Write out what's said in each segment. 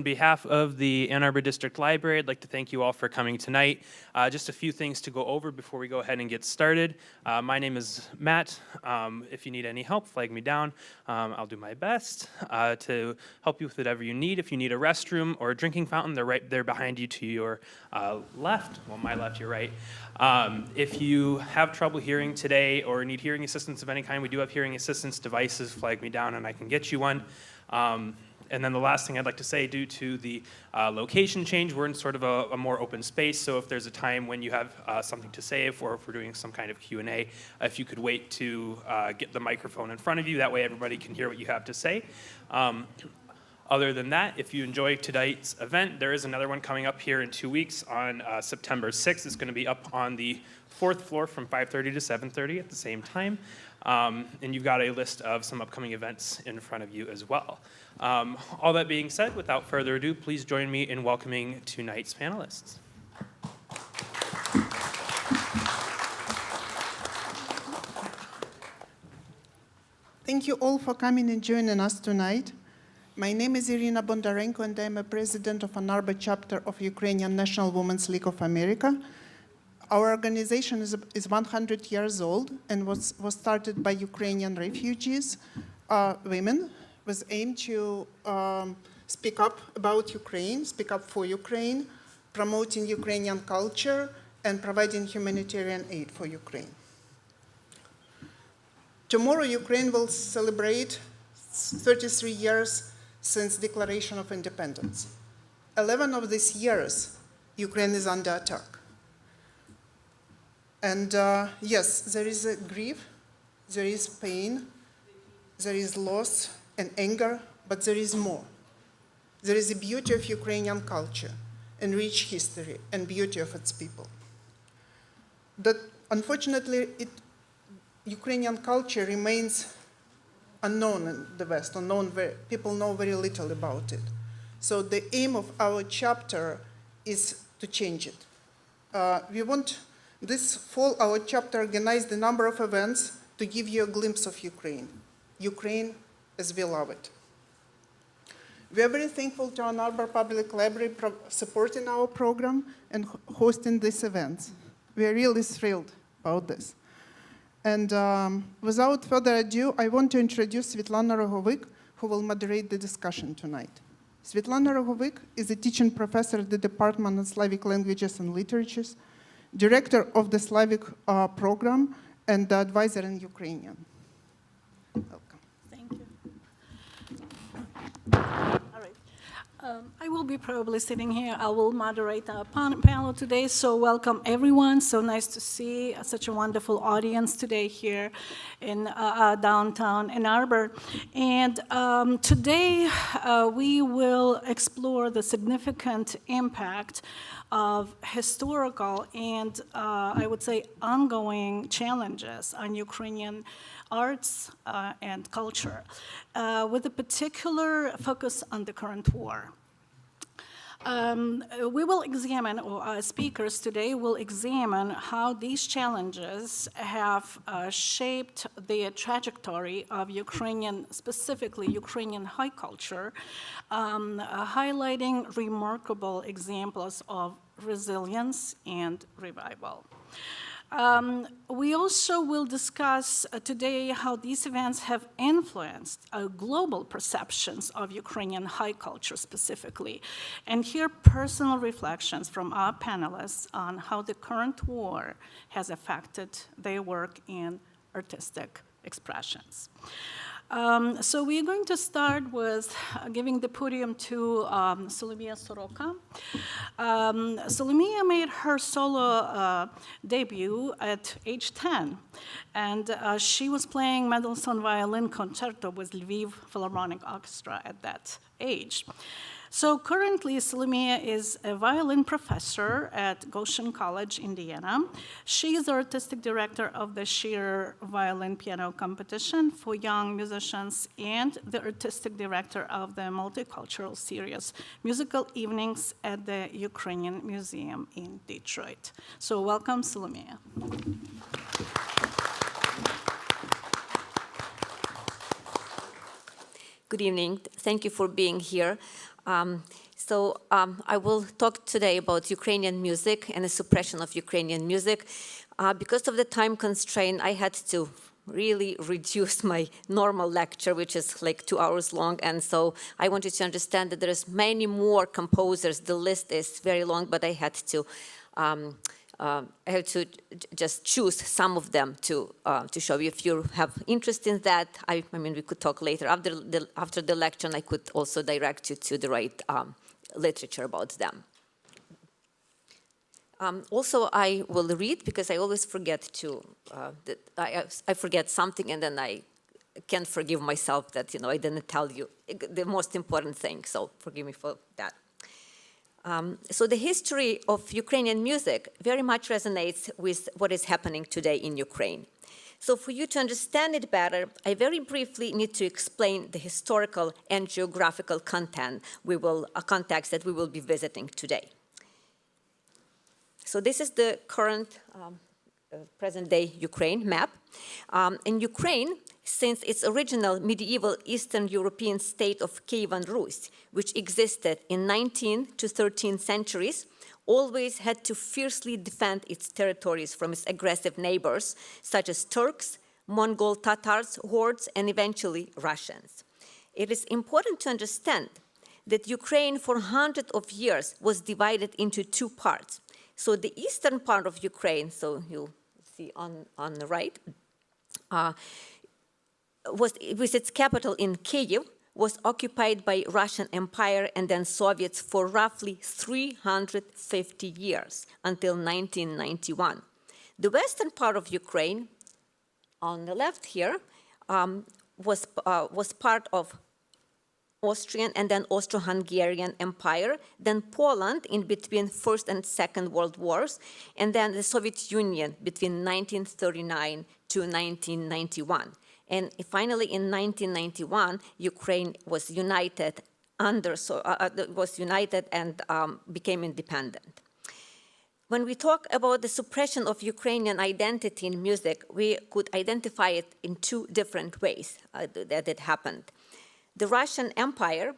On behalf of the Ann Arbor District Library, I'd like to thank you all for coming tonight. Just a few things to go over before we go ahead and get started. My name is Matt. If you need any help, flag me down. I'll do my best to help you with whatever you need. If you need a restroom or a drinking fountain, they're right there behind you to your left. Well, my left, your right. If you have trouble hearing today or need hearing assistance of any kind, we do have hearing assistance devices. Flag me down and I can get you one. And then the last thing I'd like to say, due to the location change, we're in sort of a more open space, so if there's a time when you have something to say, or if we're doing some kind of Q&A, if you could wait to get the microphone in front of you, that way everybody can hear what you have to say. Other than that, if you enjoy tonight's event, there is another one coming up here in 2 weeks on September 6th. It's going to be up on the 4th floor from 5:30 to 7:30 at the same time. And you've got a list of some upcoming events in front of you as well. All that being said, without further ado, please join me in welcoming tonight's panelists. Thank you all for coming and joining us tonight. My name is Irina Bondarenko, and I'm a president of Ann Arbor chapter of Ukrainian National Women's League of America. Our organization is 100 years old and was started by Ukrainian refugees, women, with aim to speak up about Ukraine, speak up for Ukraine, promoting Ukrainian culture, and providing humanitarian aid for Ukraine. Tomorrow, Ukraine will celebrate 33 years since Declaration of Independence. 11 of these years, Ukraine is under attack. And yes, there is a grief, there is pain, there is loss and anger, but there is more. There is the beauty of Ukrainian culture and rich history and beauty of its people. That unfortunately, Ukrainian culture remains unknown in the West, people know very little about it. So the aim of our chapter is to change it. This fall, our chapter organized a number of events to give you a glimpse of Ukraine. Ukraine as we love it. We are very thankful to Ann Arbor Public Library supporting our program and hosting these events. We are really thrilled about this. And without further ado, I want to introduce Svitlana Rogovyk, who will moderate the discussion tonight. Svitlana Rogovyk is a teaching professor at the Department of Slavic Languages and Literatures, director of the Slavic program, and the advisor in Ukrainian. Welcome. Thank you. All right. I will be probably sitting here. I will moderate our panel today. So welcome everyone. So nice to see such a wonderful audience today here in downtown Ann Arbor. And today we will explore the significant impact of historical and I would say ongoing challenges on Ukrainian arts and culture, with a particular focus on the current war. We will examine, or our speakers today will examine how these challenges have shaped the trajectory of Ukrainian, specifically Ukrainian high culture, highlighting remarkable examples of resilience and revival. We also will discuss today how these events have influenced global perceptions of Ukrainian high culture specifically, and hear personal reflections from our panelists on how the current war has affected their work in artistic expressions. So we're going to start with giving the podium to Solomia Soroka. Solomia made her solo debut at age 10, and she was playing Mendelssohn Violin Concerto with Lviv Philharmonic Orchestra at that age. So currently, Solomia is a violin professor at Goshen College, Indiana. She is the artistic director of the Sherer Violin Piano Competition for young musicians and the artistic director of the multicultural series Musical Evenings at the Ukrainian Museum in Detroit. So welcome, Solomia. Good evening. Thank you for being here. I will talk today about Ukrainian music and the suppression of Ukrainian music. Because of the time constraint, I had to really reduce my normal lecture, which is like 2 hours long. And so I wanted to understand that there is many more composers. The list is very long, but I had to just choose some of them to show you. If you have interest in that, I mean, we could talk later after the lecture, and I could also direct you to the right literature about them. Also, I will read, because I always forget to, I forget something, and then I can't forgive myself that, I didn't tell you the most important thing, so forgive me for that. So the history of Ukrainian music very much resonates with what is happening today in Ukraine. So for you to understand it better, I very briefly need to explain the historical and geographical context that we will be visiting today. So this is the current present-day Ukraine map. In Ukraine, since its original medieval Eastern European state of Kievan Rus, which existed in 19th to 13th centuries, always had to fiercely defend its territories from its aggressive neighbors, such as Turks, Mongol Tatars, hordes, and eventually Russians. It is important to understand that Ukraine for hundreds of years was divided into two parts. So the eastern part of Ukraine, so you'll see on the right, with its capital in Kyiv, was occupied by Russian Empire and then Soviets for roughly 350 years, until 1991. The western part of Ukraine, on the left here, was part of Austrian and then Austro-Hungarian Empire, then Poland in between First and Second World Wars, and then the Soviet Union between 1939 to 1991. And finally, in 1991, Ukraine was united and became independent. When we talk about the suppression of Ukrainian identity in music, we could identify it in two different ways that it happened. The Russian Empire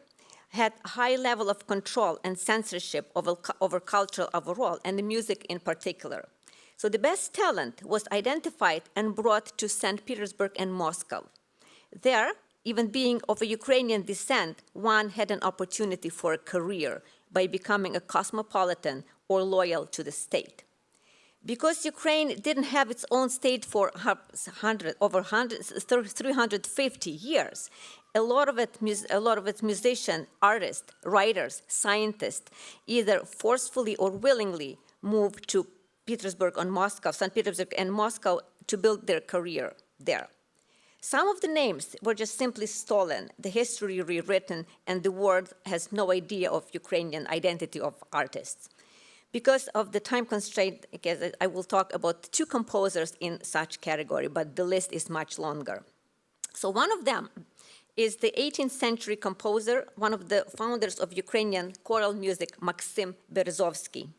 had a high level of control and censorship over culture overall, and the music in particular. So the best talent was identified and brought to St. Petersburg and Moscow. There, even being of a Ukrainian descent, one had an opportunity for a career by becoming a cosmopolitan or loyal to the state. Because Ukraine didn't have its own state for over 350 years, a lot of its musicians, artists, writers, scientists, either forcefully or willingly moved to St. Petersburg and Moscow to build their career there. Some of the names were just simply stolen, the history rewritten, and the world has no idea of Ukrainian identity of artists. Because of the time constraint, I will talk about two composers in such category, but the list is much longer. So one of them is the 18th century composer, one of the founders of Ukrainian choral music, Maxim Berezovsky,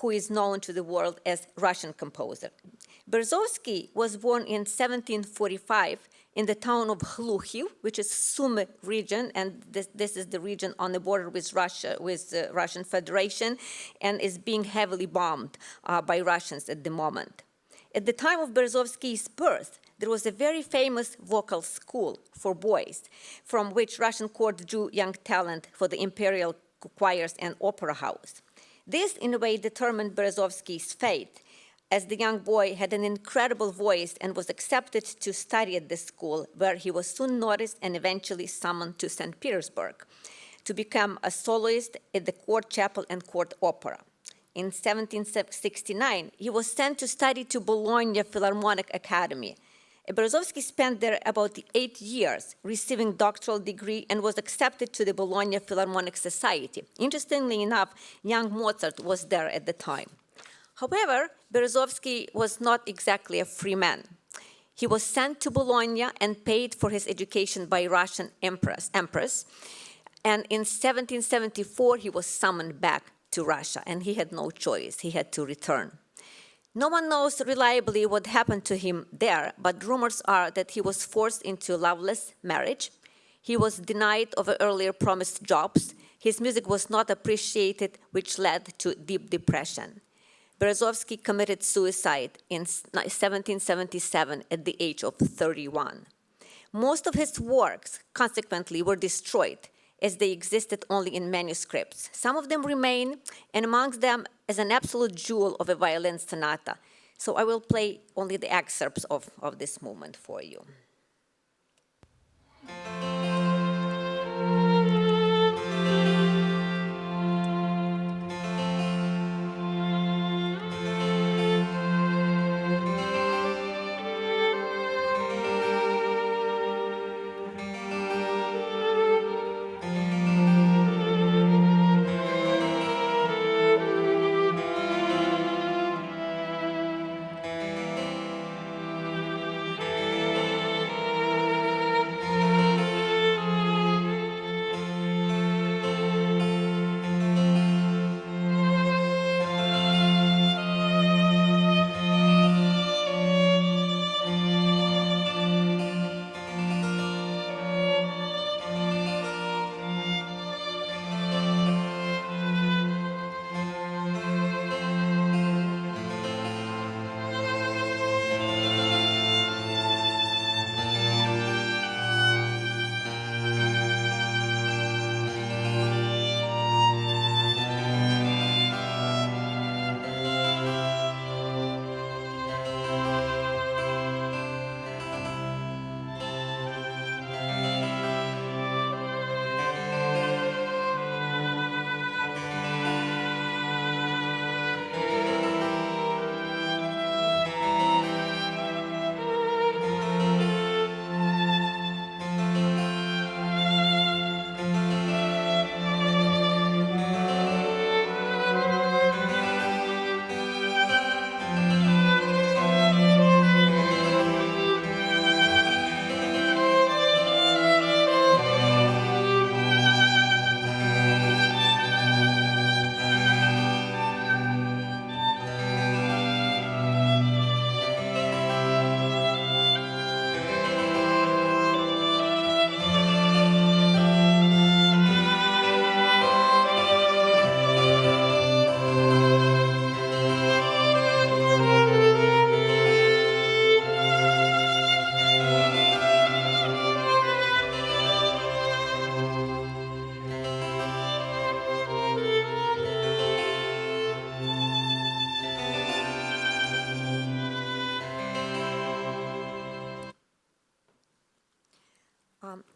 who is known to the world as Russian composer. Berezovsky was born in 1745 in the town of Hluchiv, which is Sumy region, and this is the region on the border with Russia, with the Russian Federation, and is being heavily bombed by Russians at the moment. At the time of Berezovsky's birth, there was a very famous vocal school for boys, from which Russian court drew young talent for the imperial choirs and opera house. This, in a way, determined Berezovsky's fate, as the young boy had an incredible voice and was accepted to study at this school, where he was soon noticed and eventually summoned to St. Petersburg to become a soloist at the court chapel and court opera. In 1769, he was sent to study to Bologna Philharmonic Academy. Berezovsky spent there about 8 years, receiving doctoral degree, and was accepted to the Bologna Philharmonic Society. Interestingly enough, young Mozart was there at the time. However, Berezovsky was not exactly a free man. He was sent to Bologna and paid for his education by Russian empress. And in 1774, he was summoned back to Russia, and he had no choice. He had to return. No one knows reliably what happened to him there, but rumors are that he was forced into a loveless marriage. He was denied of earlier promised jobs, His music was not appreciated, which led to deep depression. Berezovsky committed suicide in 1777 at the age of 31. Most of his works, consequently, were destroyed, as they existed only in manuscripts. Some of them remain, and amongst them is an absolute jewel of a violin sonata. So I will play only the excerpts of this movement for you.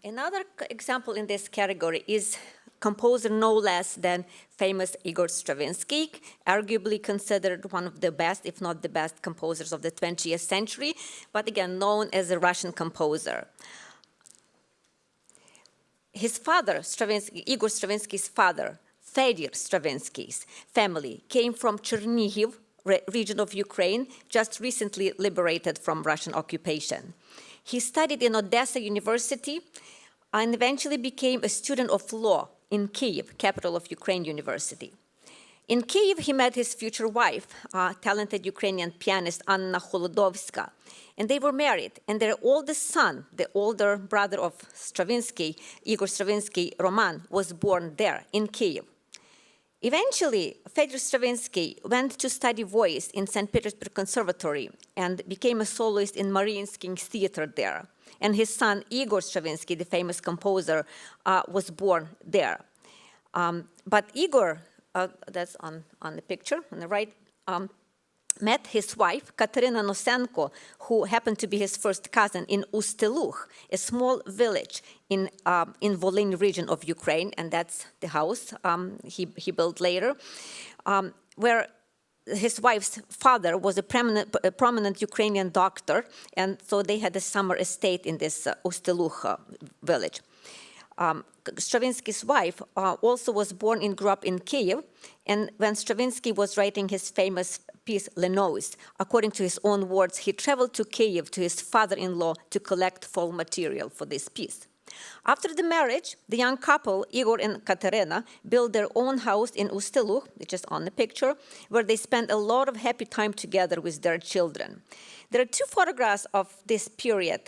Another example in this category is composer no less than famous Igor Stravinsky, arguably considered one of the best, if not the best, composers of the 20th century, but again, known as a Russian composer. His father, Igor Stravinsky's father, Fedor Stravinsky's family came from Chernihiv region of Ukraine, just recently liberated from Russian occupation. He studied in Odessa University and eventually became a student of law in Kyiv, capital of Ukraine University. In Kyiv, he met his future wife, talented Ukrainian pianist Anna Holodovska, and they were married. And their oldest son, the older brother of Stravinsky, Igor Stravinsky, Roman, was born there in Kyiv. Eventually, Fedor Stravinsky went to study voice in St. Petersburg Conservatory and became a soloist in Mariinsky Theater there. And his son, Igor Stravinsky, the famous composer, was born there. But Igor, that's on the picture on the right, met his wife, Katerina Nosenko, who happened to be his first cousin in Usteluch, a small village in Volyn region of Ukraine, and that's the house he built later, where his wife's father was a prominent Ukrainian doctor, and so they had a summer estate in this Usteluch village. Stravinsky's wife also was born and grew up in Kyiv, and when Stravinsky was writing his famous piece, Lenose, according to his own words, he traveled to Kyiv to his father-in-law to collect fall material for this piece. After the marriage, the young couple, Igor and Katerina, built their own house in Usteluch, which is on the picture, where they spent a lot of happy time together with their children. There are two photographs of this period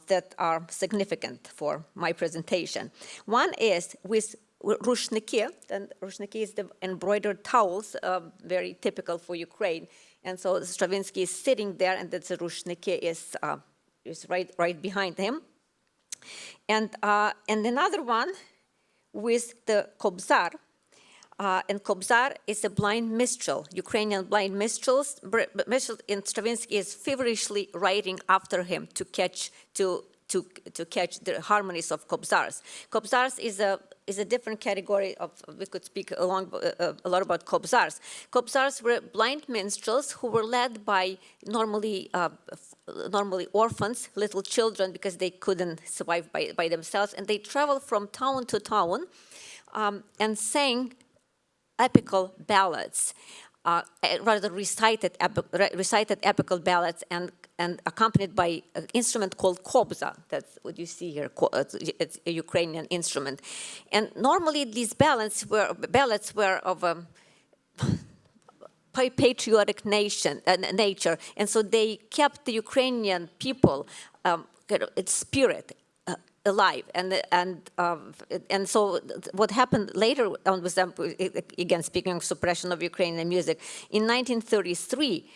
that are significant for my presentation. One is with rushniki, and rushniki is the embroidered towels, very typical for Ukraine. And so Stravinsky is sitting there, and that's a rushniki is right behind him. And another one with the kobzar. And kobzar is a blind minstrel, Ukrainian blind minstrel, and Stravinsky is feverishly writing after him to catch the harmonies of kobzars. Kobzars is a different category of, we could speak a lot about kobzars. Kobzars were blind minstrels who were led by normally orphans, little children, because they couldn't survive by themselves, and they traveled from town to town and sang epical ballads, rather recited epical ballads, and accompanied by an instrument called kobza. That's what you see here. It's a Ukrainian instrument. And normally these ballads were of a patriotic nature, and so they kept the Ukrainian people, its spirit, alive, and so what happened later on was, again speaking of suppression of Ukrainian music, in 1933,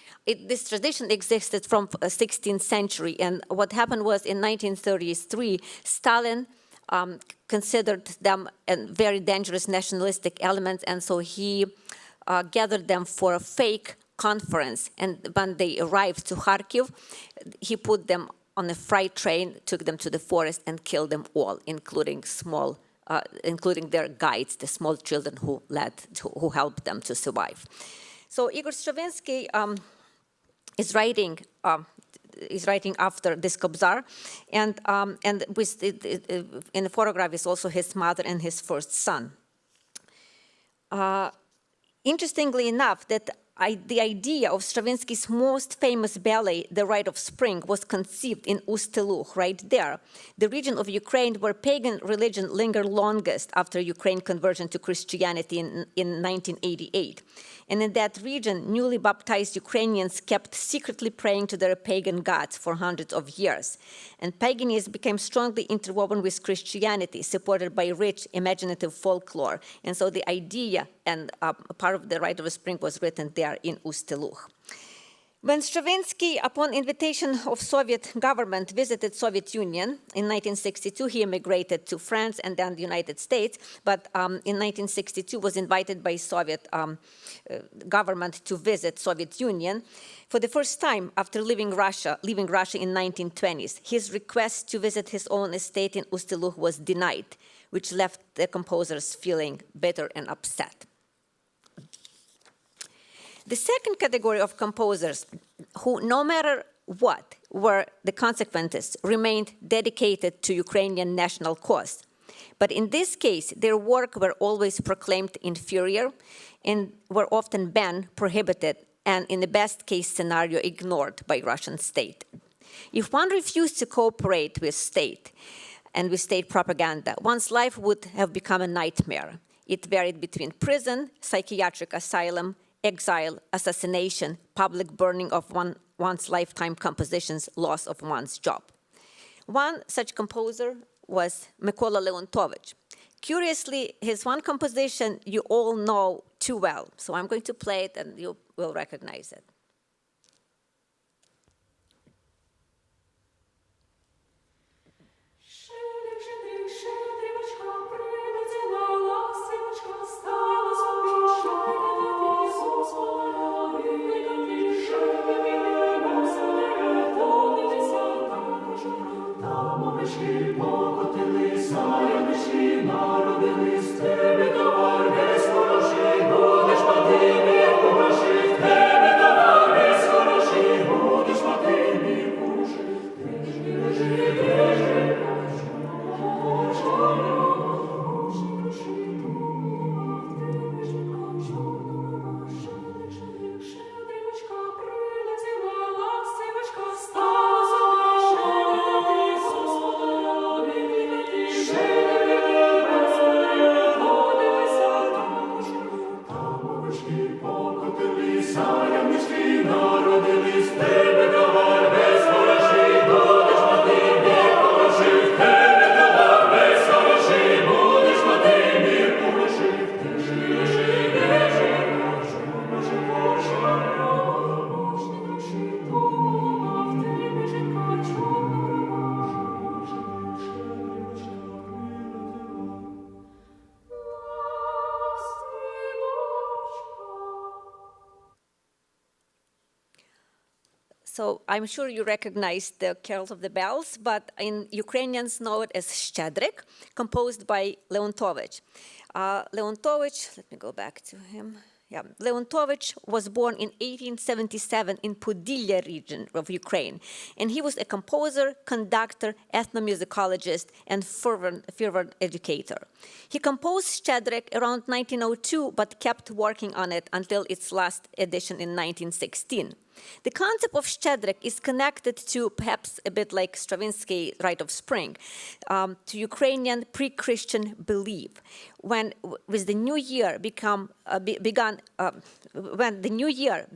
this tradition existed from 16th century, and what happened was in 1933, Stalin considered them a very dangerous nationalistic element, and so he gathered them for a fake conference, and when they arrived to Kharkiv, he put them on a freight train, took them to the forest, and killed them all, including their guides, the small children who helped them to survive. So Igor Stravinsky is writing after this kobzar, and in the photograph is also his mother and his first son. Interestingly enough, that the idea of Stravinsky's most famous ballet, The Rite of Spring, was conceived in Ust-Luch, right there, the region of Ukraine where pagan religion lingered longest after Ukraine conversion to Christianity in 1988. And in that region, newly baptized Ukrainians kept secretly praying to their pagan gods for hundreds of years. And paganism became strongly interwoven with Christianity, supported by rich, imaginative folklore. And so the idea and part of The Rite of Spring was written there in Ust-Luch. When Stravinsky, upon invitation of Soviet government, visited Soviet Union in 1962, he immigrated to France and then the United States, but in 1962 was invited by Soviet government to visit Soviet Union. For the first time after leaving Russia in 1920s, his request to visit his own estate in Ust-Luch was denied, which left the composers feeling bitter and upset. The second category of composers who, no matter what were the consequences, remained dedicated to Ukrainian national cause. But in this case, their work were always proclaimed inferior and were often banned, prohibited, and in the best case scenario, ignored by Russian state. If one refused to cooperate with state and with state propaganda, one's life would have become a nightmare. It varied between prison, psychiatric asylum, exile, assassination, public burning of one's lifetime compositions, loss of one's job. One such composer was Mykola Leontovich. Curiously, his one composition you all know too well, so I'm going to play it and you will recognize it. Тебе товар, весь хороший, будеш по диві, побачив, тебе товар. So I'm sure you recognize the Carols of the Bells, but in Ukrainians know it as Щедрик, composed by Leontovich. Leontovich, let me go back to him. Yeah, Leontovich was born in 1877 in Podillia region of Ukraine, and he was a composer, conductor, ethnomusicologist, and fervent educator. He composed Щедрик around 1902, but kept working on it until its last edition in 1916. The concept of Щедрик is connected to, perhaps a bit like Stravinsky, Rite of Spring, to Ukrainian pre-Christian belief. When the new year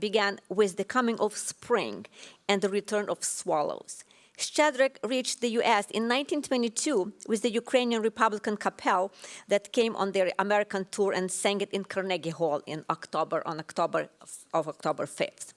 began with the coming of spring and the return of swallows. Щедрик reached the U.S. in 1922 with the Ukrainian Republican Kapelle that came on their American tour and sang it in Carnegie Hall on October 5th.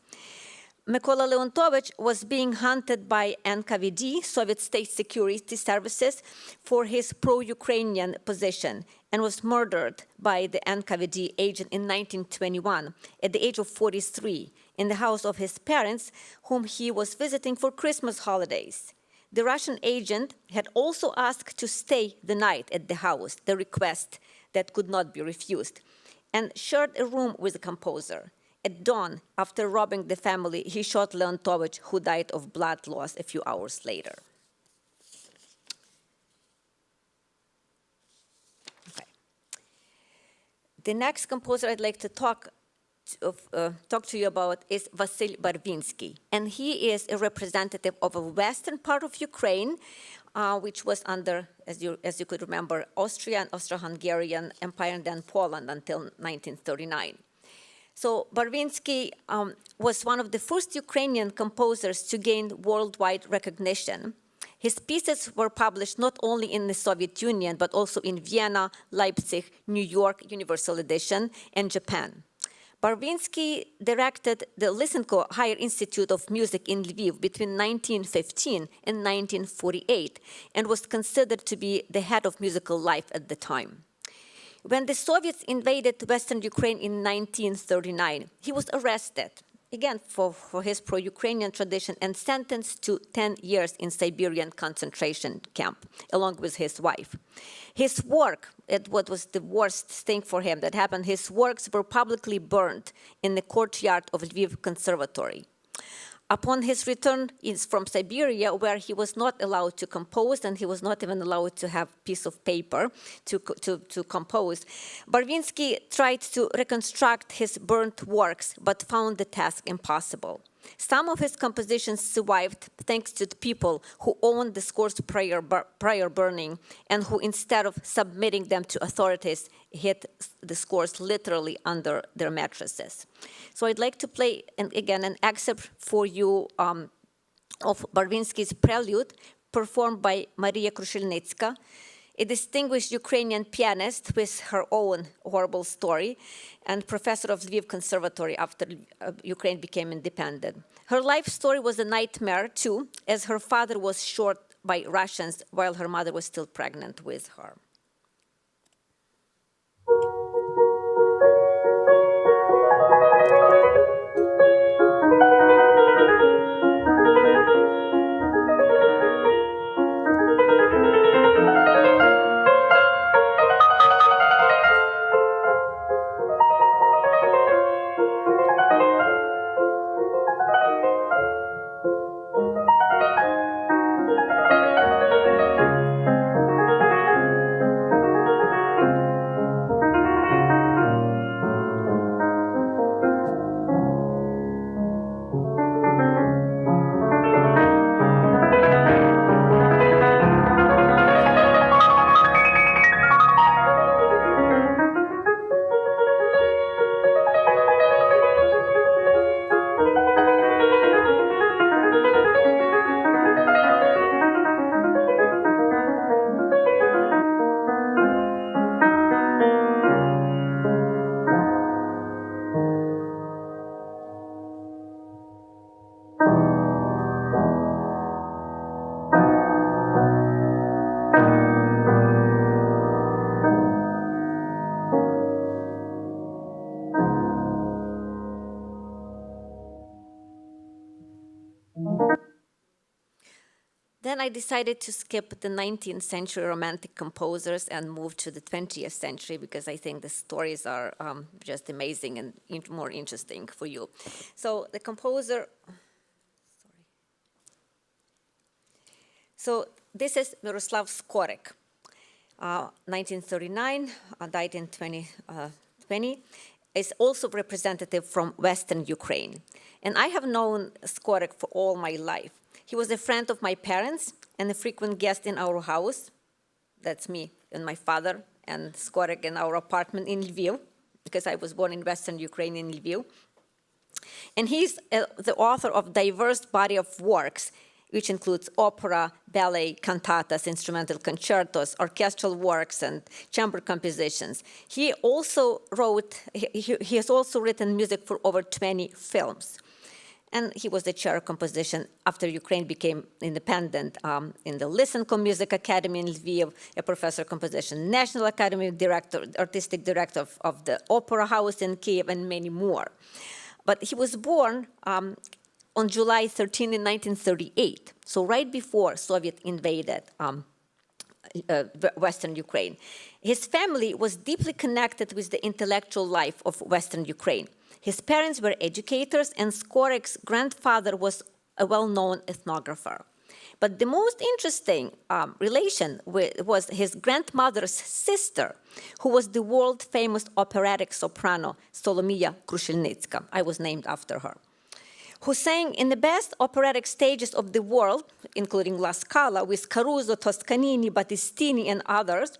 Mykola Leontovich was being hunted by NKVD, Soviet State Security Services, for his pro-Ukrainian position and was murdered by the NKVD agent in 1921 at the age of 43 in the house of his parents, whom he was visiting for Christmas holidays. The Russian agent had also asked to stay the night at the house, the request that could not be refused, and shared a room with the composer. At dawn, after robbing the family, he shot Leontovich, who died of blood loss a few hours later. Okay. The next composer I'd like to talk to you about is Vasyl Barvinsky, and he is a representative of a western part of Ukraine, which was under, as you could remember, Austria and Austro-Hungarian Empire, and then Poland until 1939. So Barvinsky was one of the first Ukrainian composers to gain worldwide recognition. His pieces were published not only in the Soviet Union, but also in Vienna, Leipzig, New York, Universal Edition, and Japan. Barvinsky directed the Lysenko Higher Institute of Music in Lviv between 1915 and 1948, and was considered to be the head of musical life at the time. When the Soviets invaded Western Ukraine in 1939, he was arrested, again for his pro-Ukrainian tradition, and sentenced to 10 years in Siberian concentration camp, along with his wife. His work, what was the worst thing for him that happened, his works were publicly burned in the courtyard of Lviv Conservatory. Upon his return from Siberia, where he was not allowed to compose, and he was not even allowed to have a piece of paper to compose, Barvinsky tried to reconstruct his burnt works, but found the task impossible. Some of his compositions survived thanks to the people who owned the scores prior burning, and who, instead of submitting them to authorities, hid the scores literally under their mattresses. So I'd like to play, again, an excerpt for you of Barvinsky's Prelude, performed by Maria Krushelnitska, a distinguished Ukrainian pianist with her own horrible story, and professor of Lviv Conservatory after Ukraine became independent. Her life story was a nightmare, too, as her father was shot by Russians while her mother was still pregnant with her. Then I decided to skip the 19th century romantic composers and move to the 20th century because I think the stories are just amazing and more interesting for you. So the composer, So this is Miroslav Skorek, 1939, died in 2020, is also representative from Western Ukraine. And I have known Skorek for all my life. He was a friend of my parents and a frequent guest in our house. That's me and my father and Skorek in our apartment in Lviv, because I was born in Western Ukraine in Lviv. And he's the author of diverse body of works, which includes opera, ballet, cantatas, instrumental concertos, orchestral works, and chamber compositions. He also wrote, he has also written music for over 20 films. And he was the chair of composition after Ukraine became independent in the Lysenko Music Academy in Lviv, a professor of composition, National Academy director, artistic director of the Opera House in Kiev, and many more. But he was born on July 13 in 1938, so right before Soviet invaded Western Ukraine. His family was deeply connected with the intellectual life of Western Ukraine. His parents were educators, and Skorek's grandfather was a well-known ethnographer. But the most interesting relation was his grandmother's sister, who was the world-famous operatic soprano, Solomia Soroka. I was named after her, who sang in the best operatic stages of the world, including La Scala, with Caruso, Toscanini, Battistini, and others.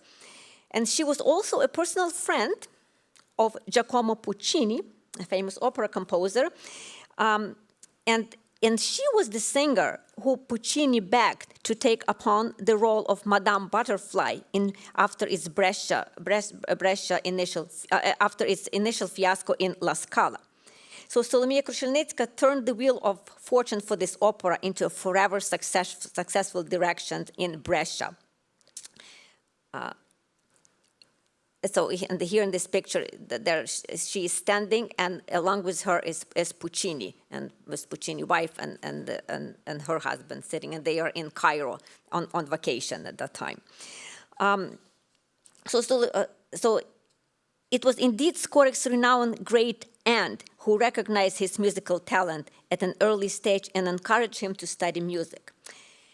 And she was also a personal friend of Giacomo Puccini, a famous opera composer. And she was the singer who Puccini begged to take upon the role of Madame Butterfly after its initial fiasco in La Scala. So Solomia Soroka turned the wheel of fortune for this opera into a forever successful direction in Brescia. So here in this picture, she is standing, and along with her is Puccini, and with Puccini's wife and her husband sitting, and they are in Cairo on vacation at that time. So it was indeed Skorek's renowned great aunt who recognized his musical talent at an early stage and encouraged him to study music.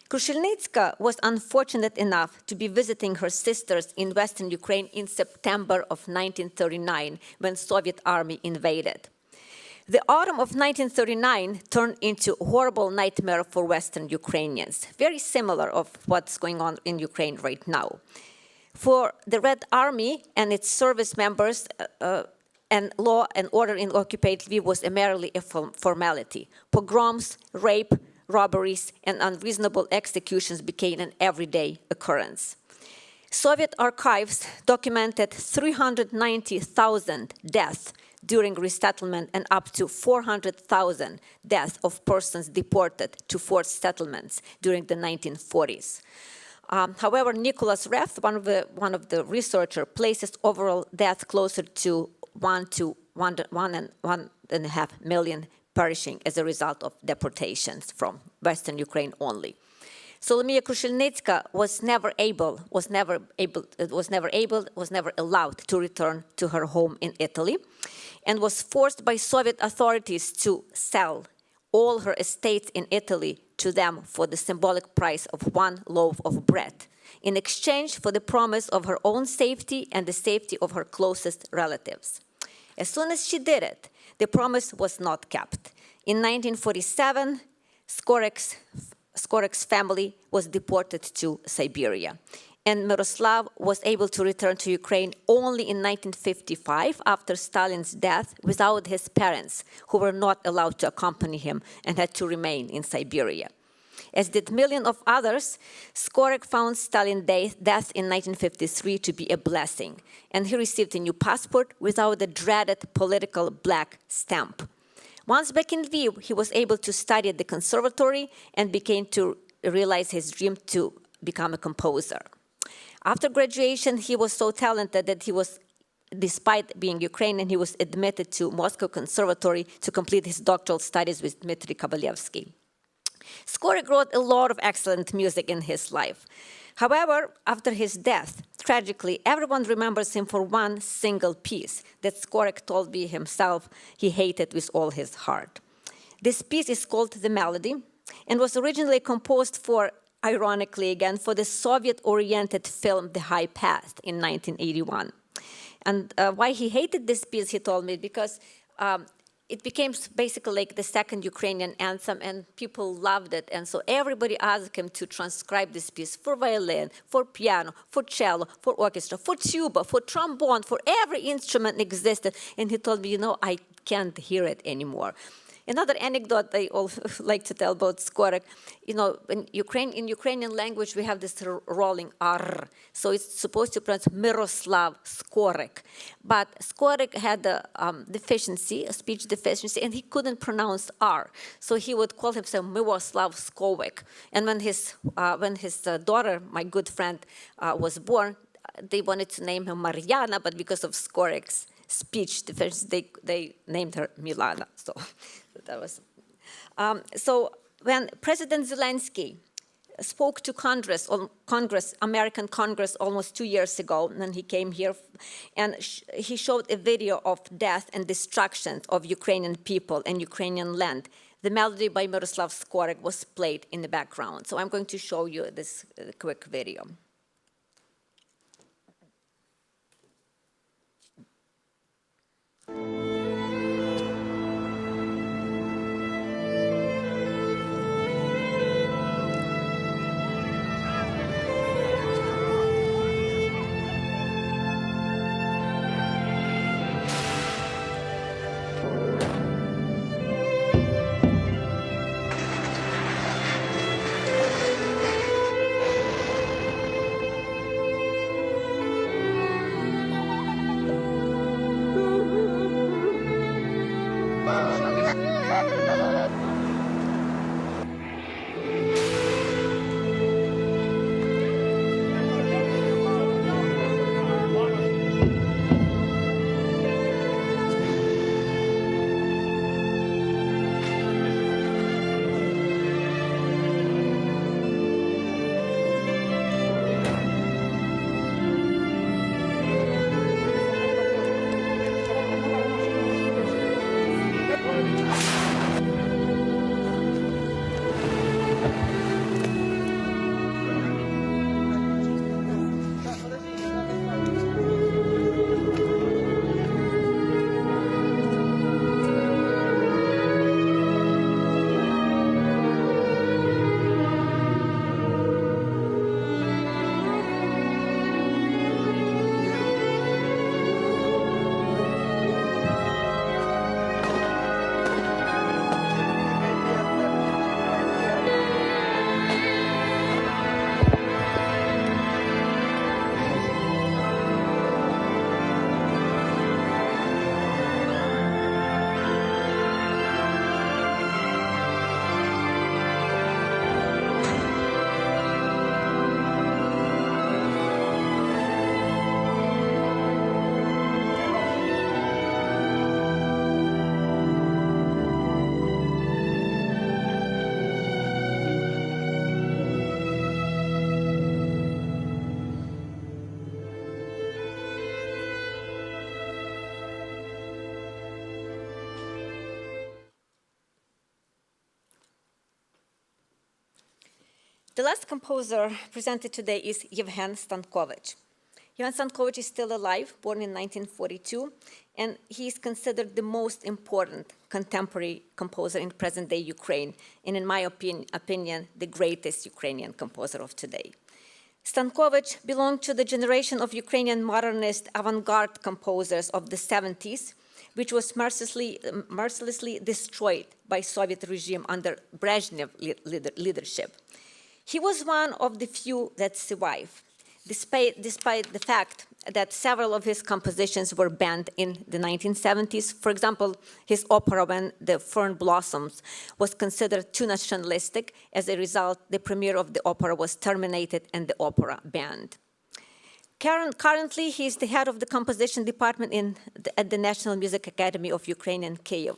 Krushelnitska was unfortunate enough to be visiting her sisters in Western Ukraine in September of 1939 when Soviet army invaded. The autumn of 1939 turned into a horrible nightmare for Western Ukrainians, very similar of what's going on in Ukraine right now. For the Red Army and its service members, and law and order in occupied Lviv was merely a formality. Pogroms, rape, robberies, and unreasonable executions became an everyday occurrence. Soviet archives documented 390,000 deaths during resettlement and up to 400,000 deaths of persons deported to forced settlements during the 1940s. However, Nicholas Reth, one of the researchers, places overall death closer to 1.5 million perishing as a result of deportations from Western Ukraine only. Solomia Soroka was never allowed to return to her home in Italy, and was forced by Soviet authorities to sell all her estates in Italy to them for the symbolic price of one loaf of bread, in exchange for the promise of her own safety and the safety of her closest relatives. As soon as she did it, the promise was not kept. In 1947, Skorek's family was deported to Siberia, and Miroslav was able to return to Ukraine only in 1955 after Stalin's death without his parents, who were not allowed to accompany him and had to remain in Siberia. As did millions of others, Skorek found Stalin's death in 1953 to be a blessing, and he received a new passport without the dreaded political black stamp. Once back in Lviv, he was able to study at the conservatory and began to realize his dream to become a composer. After graduation, he was so talented that he was, despite being Ukrainian, he was admitted to Moscow Conservatory to complete his doctoral studies with Dmitry Kovalevsky. Skorik wrote a lot of excellent music in his life. However, after his death, tragically, everyone remembers him for one single piece that Skorik told me himself he hated with all his heart. This piece is called The Melody and was originally composed for, ironically again, for the Soviet-oriented film The High Past in 1981. And why he hated this piece, he told me, because it became basically like the second Ukrainian anthem, and people loved it. And so everybody asked him to transcribe this piece for violin, for piano, for cello, for orchestra, for tuba, for trombone, for every instrument existed. And he told me, I can't hear it anymore. Another anecdote I like to tell about Skorik, in Ukrainian language, we have this rolling R. So it's supposed to pronounce Miroslav Skorik. But Skorik had a speech deficiency, and he couldn't pronounce R. So he would call himself Miroslav Skowyk. And when his daughter, my good friend, was born, they wanted to name her Mariana, but because of Skorik's speech deficiency, they named her Milana. So that was. So when President Zelensky spoke to Congress, American Congress, almost 2 years ago, and he came here, and he showed a video of death and destruction of Ukrainian people and Ukrainian land. The Melody by Miroslav Skorik was played in the background. So I'm going to show you this quick video. The last composer presented today is Yevhen Stankovich. Yevhen Stankovich is still alive, born in 1942, and he is considered the most important contemporary composer in present-day Ukraine, and in my opinion, the greatest Ukrainian composer of today. Stankovich belonged to the generation of Ukrainian modernist avant-garde composers of the 70s, which was mercilessly destroyed by Soviet regime under Brezhnev leadership. He was one of the few that survived, despite the fact that several of his compositions were banned in the 1970s. For example, his opera When the Fern Blossoms was considered too nationalistic. As a result, the premiere of the opera was terminated and the opera banned. Currently, he is the head of the composition department at the National Music Academy of Ukraine in Kyiv.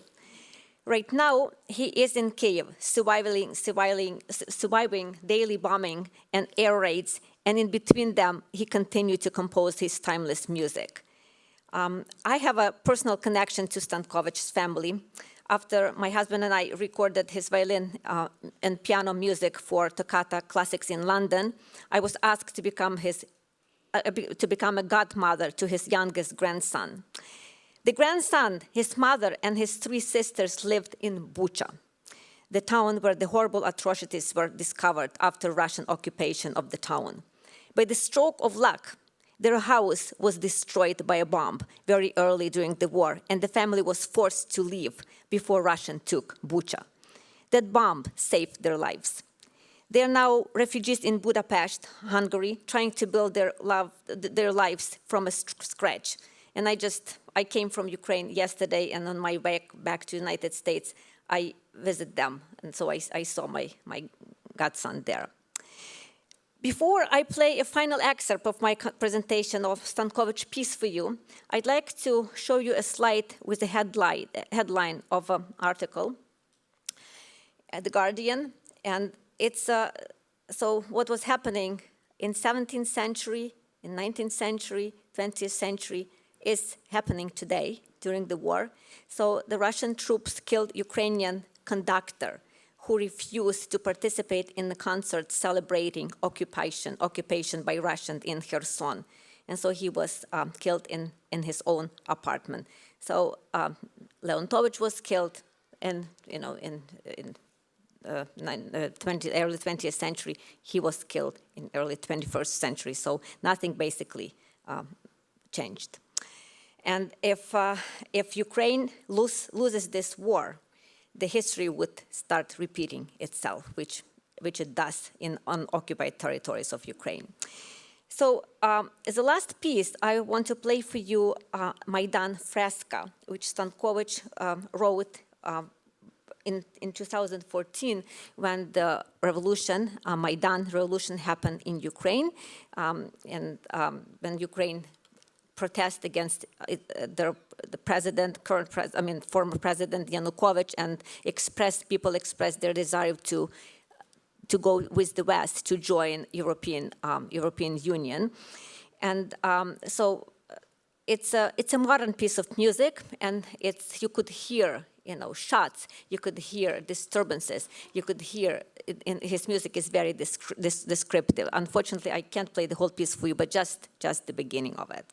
Right now, he is in Kiev, surviving daily bombing and air raids, and in between them, he continued to compose his timeless music. I have a personal connection to Stankovic's family. After my husband and I recorded his violin and piano music for Toccata Classics in London, I was asked to become a godmother to his youngest grandson. The grandson, his mother, and his 3 sisters lived in Bucha, the town where the horrible atrocities were discovered after Russian occupation of the town. By the stroke of luck, their house was destroyed by a bomb very early during the war, and the family was forced to leave before Russia took Bucha. That bomb saved their lives. They are now refugees in Budapest, Hungary, trying to build their lives from scratch. And I came from Ukraine yesterday, and on my way back to the United States, I visited them. And so I saw my godson there. Before I play a final excerpt of my presentation of Stankovich piece for you, I'd like to show you a slide with the headline of an article at The Guardian. And it's so what was happening in 17th century, in 19th century, 20th century, is happening today during the war. So the Russian troops killed Ukrainian conductor who refused to participate in the concert celebrating occupation by Russians in Kherson. And so he was killed in his own apartment. So Leontovich was killed in early 20th century. He was killed in early 21st century. So nothing basically changed. And if Ukraine loses this war, the history would start repeating itself, which it does in unoccupied territories of Ukraine. So as a last piece, I want to play for you Maidan Fresca, which Stankovich wrote in 2014 when the revolution, Maidan revolution, happened in Ukraine, and when Ukraine protest against the former president Yanukovych, and people expressed their desire to go with the West to join European Union, and so it's a modern piece of music, and you could hear shots, you could hear disturbances, you could hear. His music is very descriptive. Unfortunately, I can't play the whole piece for you, but just the beginning of it.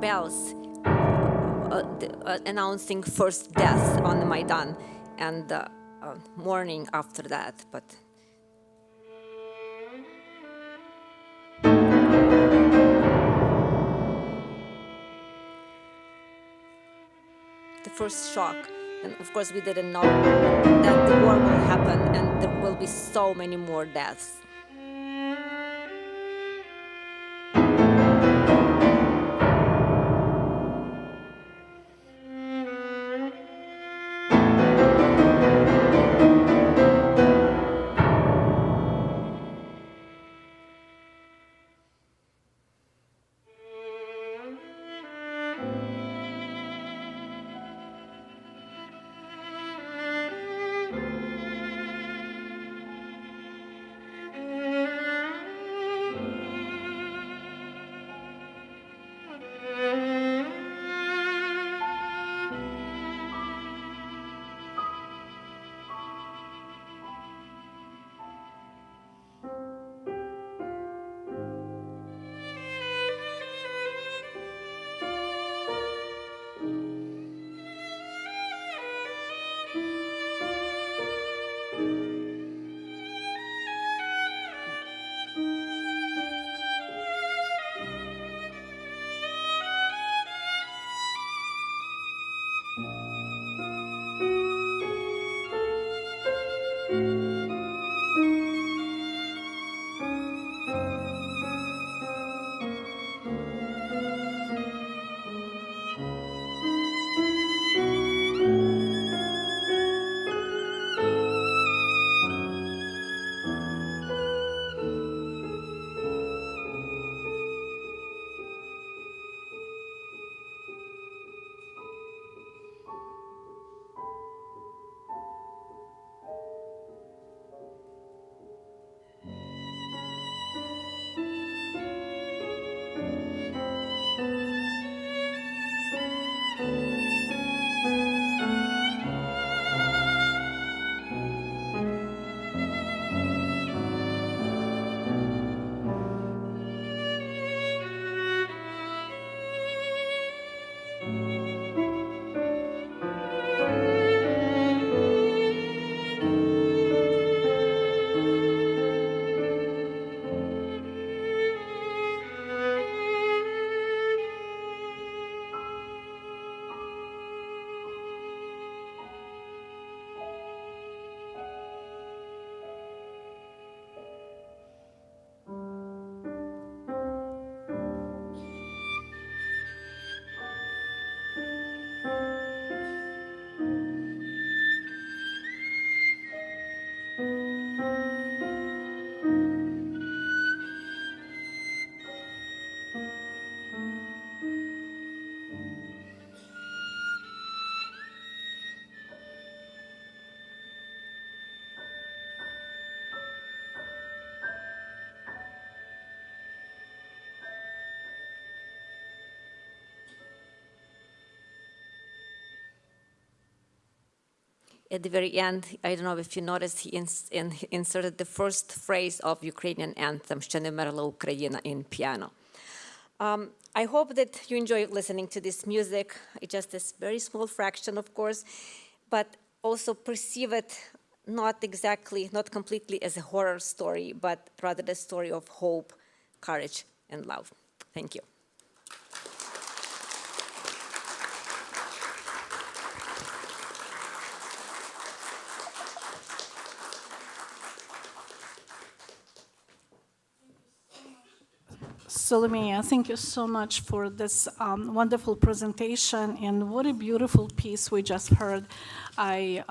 bells announcing first death on the Maidan, and mourning after that. But the first shock, and of course we didn't know that the war will happen and there will be so many more deaths. At the very end, I don't know if you noticed, he inserted the first phrase of Ukrainian anthem, «Ще не мерла Україна» in piano. I hope that you enjoy listening to this music. It's just a very small fraction, of course, but also perceive it not completely as a horror story, but rather the story of hope, courage, and love. Thank you. Solomia, thank you so much for this wonderful presentation, and what a beautiful piece we just heard. I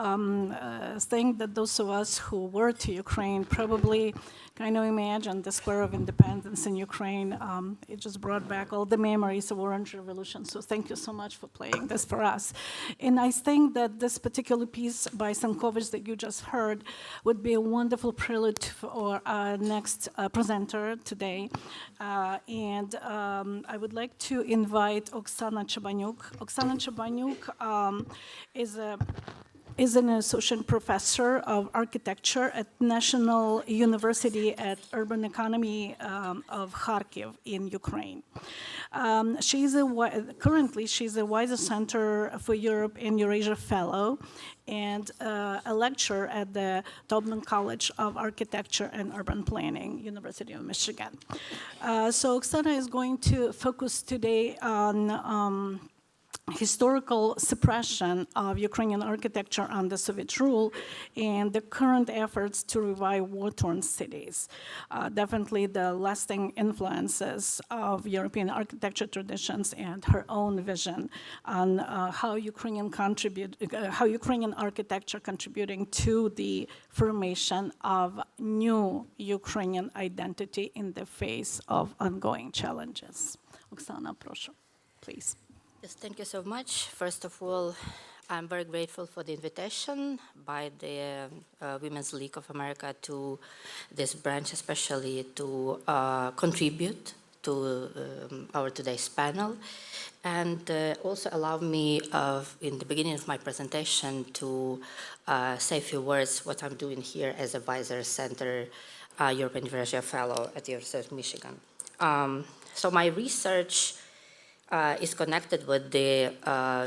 think that those of us who were to Ukraine probably kind of imagine the Square of Independence in Ukraine. It just brought back all the memories of Orange Revolution, so thank you so much for playing this for us. And I think that this particular piece by Stankovic that you just heard would be a wonderful prelude for our next presenter today. And I would like to invite Oksana Chabanyuk. Oksana Chabanyuk is a is an associate professor of architecture at National University at Urban Economy of Kharkiv in Ukraine. Currently, she's a Weiser Center for Europe and Eurasia Fellow and a lecturer at the Goshen College of Architecture and Urban Planning, University of Michigan. So Oksana is going to focus today on historical suppression of Ukrainian architecture under Soviet rule and the current efforts to revive war-torn cities. Definitely the lasting influences of European architecture traditions and her own vision on how Ukrainian architecture contributing to the formation of new Ukrainian identity in the face of ongoing challenges. Oksana, proszę, please. Yes, thank you so much. First of all, I'm very grateful for the invitation by the Women's League of America to this branch, especially to contribute to our today's panel. And also allow me, in the beginning of my presentation, to say a few words what I'm doing here as a Weiser Center European Eurasia Fellow at the University of Michigan. So my research is connected with the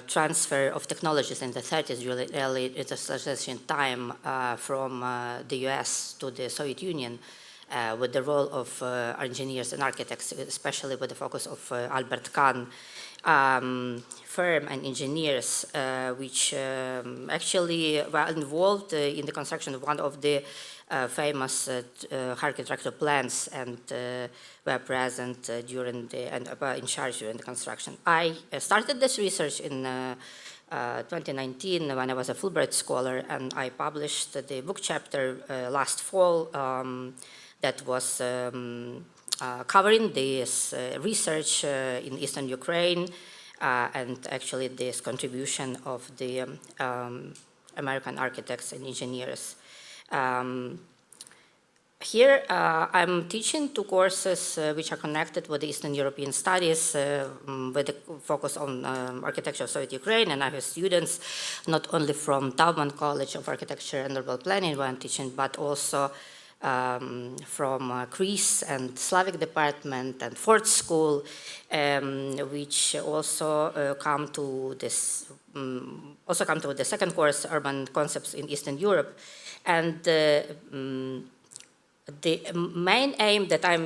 transfer of technologies in the 30s, during early industrialization time, from the US to the Soviet Union, with the role of engineers and architects, especially with the focus of Albert Kahn firm and engineers, which actually were involved in the construction of one of the famous architectural plans and were present during and in charge during the construction. I started this research in 2019 when I was a Fulbright scholar, and I published the book chapter last fall that was covering this research in Eastern Ukraine and actually this contribution of the American architects and engineers. Here I'm teaching two courses which are connected with the Eastern European studies with a focus on architecture of Soviet Ukraine, and I have students not only from Goshen College of Architecture and Urban Planning where I'm teaching, but also from Crises and Slavic Department and Ford School, which also come to this the second course, Urban Concepts in Eastern Europe. And the main aim that I'm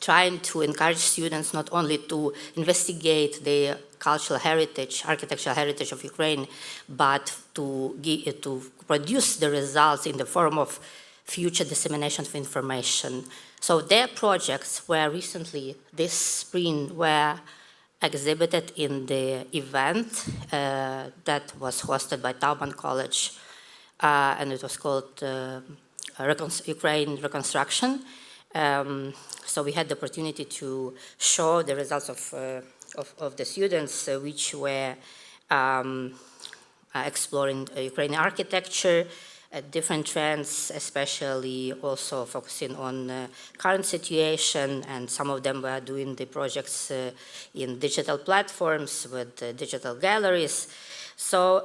trying to encourage students not only to investigate the cultural heritage, architectural heritage of Ukraine, but to produce the results in the form of future dissemination of information. So their projects were recently, this spring, were exhibited in the event that was hosted by Goshen College, and it was called Ukraine Reconstruction. So we had the opportunity to show the results of the students which were exploring Ukrainian architecture, different trends, especially also focusing on current situation, and some of them were doing the projects in digital platforms with digital galleries. So